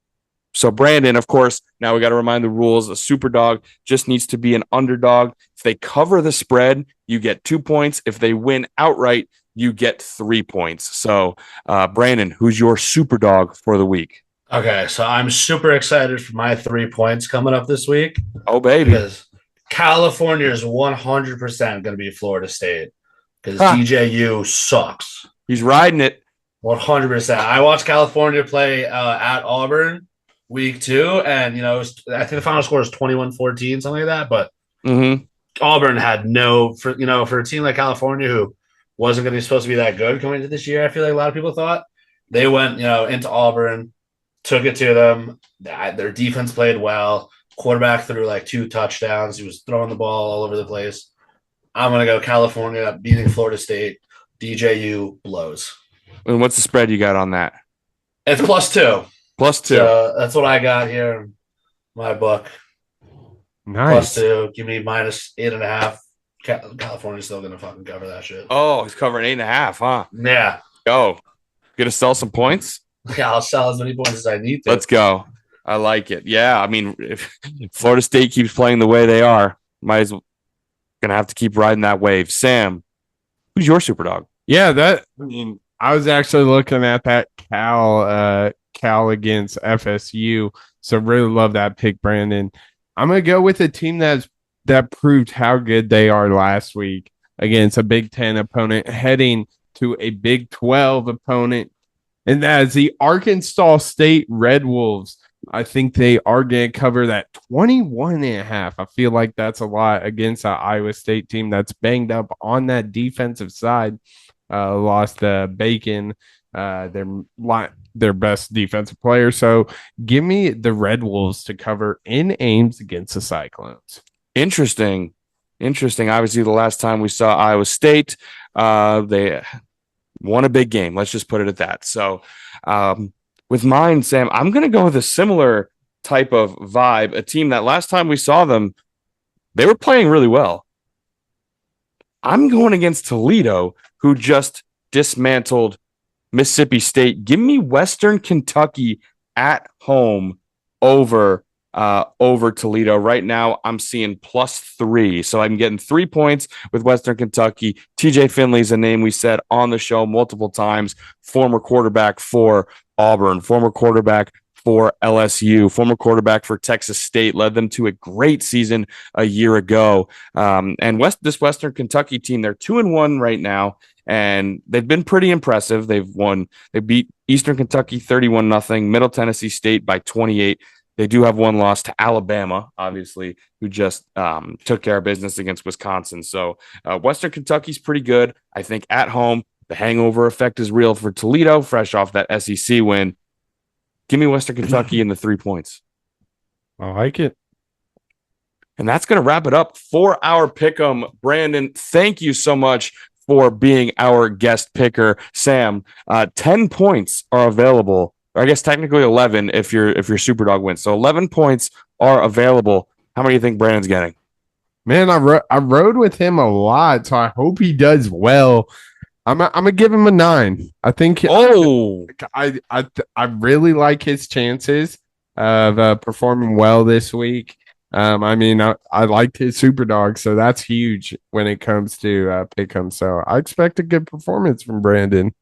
So Brandon, of course, now we got to remind the rules. A Superdog just needs to be an underdog. If they cover the spread, you get 2 points. If they win outright, you get 3 points. So, Brandon, who's your Superdog for the week? Okay, so I'm super excited for my 3 points coming up this week. Oh, baby. Because California is 100% going to be Florida State, because DJU sucks. He's riding it. 100%. I watched California play at Auburn week 2, and, I think the final score was 21-14, something like that. But Auburn had for a team like California, who wasn't going to be supposed to be that good coming into this year, I feel like a lot of people thought. They went, into Auburn, took it to them. Their defense played well. Quarterback threw like 2 touchdowns. He was throwing the ball all over the place. I'm going to go California beating Florida State. DJU blows. And what's the spread you got on that? It's +2. +2. So that's what I got here in my book. Nice. +2. Give me -8.5. California's still going to fucking cover that shit. Oh, he's covering 8.5, huh? Yeah. Go. Gonna sell some points? Yeah, I'll sell as many points as I need to. Let's go. I like it. Yeah, I mean, if Florida State keeps playing the way they are, gonna have to keep riding that wave. Sam, who's your Superdog? Yeah, I was actually looking at that Cal against FSU, so really love that pick, Brandon. I'm gonna go with a team that proved how good they are last week against a Big Ten opponent, heading to a Big 12 opponent, and that is the Arkansas State Red Wolves. I think they are going to cover that 21.5. I feel like that's a lot against an Iowa State team that's banged up on that defensive side. Lost Bacon, their best defensive player. So give me the Red Wolves to cover in Ames against the Cyclones. Interesting. Obviously, the last time we saw Iowa State, they won a big game. Let's just put it at that. So, with mine, Sam, I'm going to go with a similar type of vibe. A team that last time we saw them, they were playing really well. I'm going against Toledo, who just dismantled Mississippi State. Give me Western Kentucky at home over Toledo. Right now, I'm seeing +3. So I'm getting 3 points with Western Kentucky. TJ Finley's a name we said on the show multiple times. Former quarterback for Auburn, former quarterback for LSU, former quarterback for Texas State, led them to a great season a year ago. And this Western Kentucky team, they're 2-1 right now, and they've been pretty impressive. They beat Eastern Kentucky 31-0, Middle Tennessee State by 28. They do have one loss to Alabama, obviously, who just took care of business against Wisconsin. So Western Kentucky's pretty good. I think at home, the hangover effect is real for Toledo, fresh off that SEC win. Give me Western Kentucky and the 3 points. I like it. And that's going to wrap it up for our pick'em. Brandon, thank you so much for being our guest picker. Sam, 10 points are available. Or I guess technically 11 if your Superdog wins. So 11 points are available. How many do you think Brandon's getting? Man, I rode with him a lot, so I hope he does well. I'm gonna give him a 9. I think. I really like his chances of performing well this week. I liked his Superdog, so that's huge when it comes to pick him. So I expect a good performance from Brandon.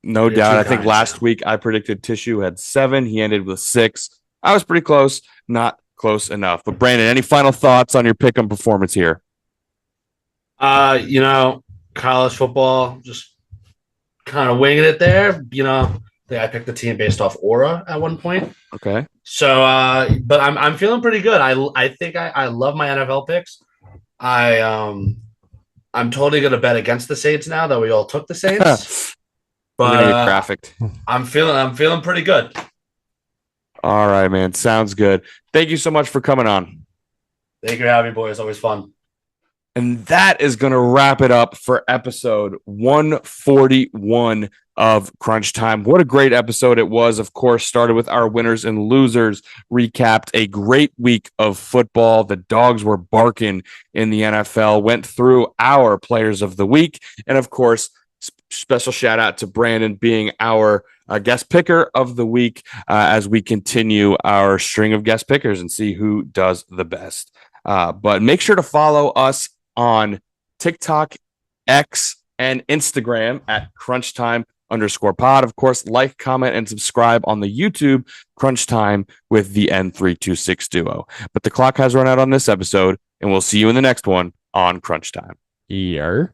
No doubt. I think last week I predicted Tissue had 7. He ended with 6. I was pretty close, not close enough. But Brandon, any final thoughts on your pick'em performance here? College football, just kind of winging it there. I picked the team based off aura at one point. Okay. So, but I'm feeling pretty good. I think I love my NFL picks. I'm totally gonna bet against the Saints now that we all took the Saints. But graphic. I'm feeling pretty good. All right, man. Sounds good. Thank you so much for coming on. Thank you for having me, boys. Always fun. And that is going to wrap it up for episode 141 of Crunch Time. What a great episode it was. Of course, started with our winners and losers, recapped a great week of football. The dogs were barking in the NFL, went through our players of the week. And of course, special shout out to Brandon being our guest picker of the week as we continue our string of guest pickers and see who does the best. But make sure to follow us on TikTok, X, and Instagram at crunchtime_pod. Of course, like, comment, and subscribe on the YouTube Crunch Time with the N326 duo. But the clock has run out on this episode, and we'll see you in the next one on Crunch Time. Yeah.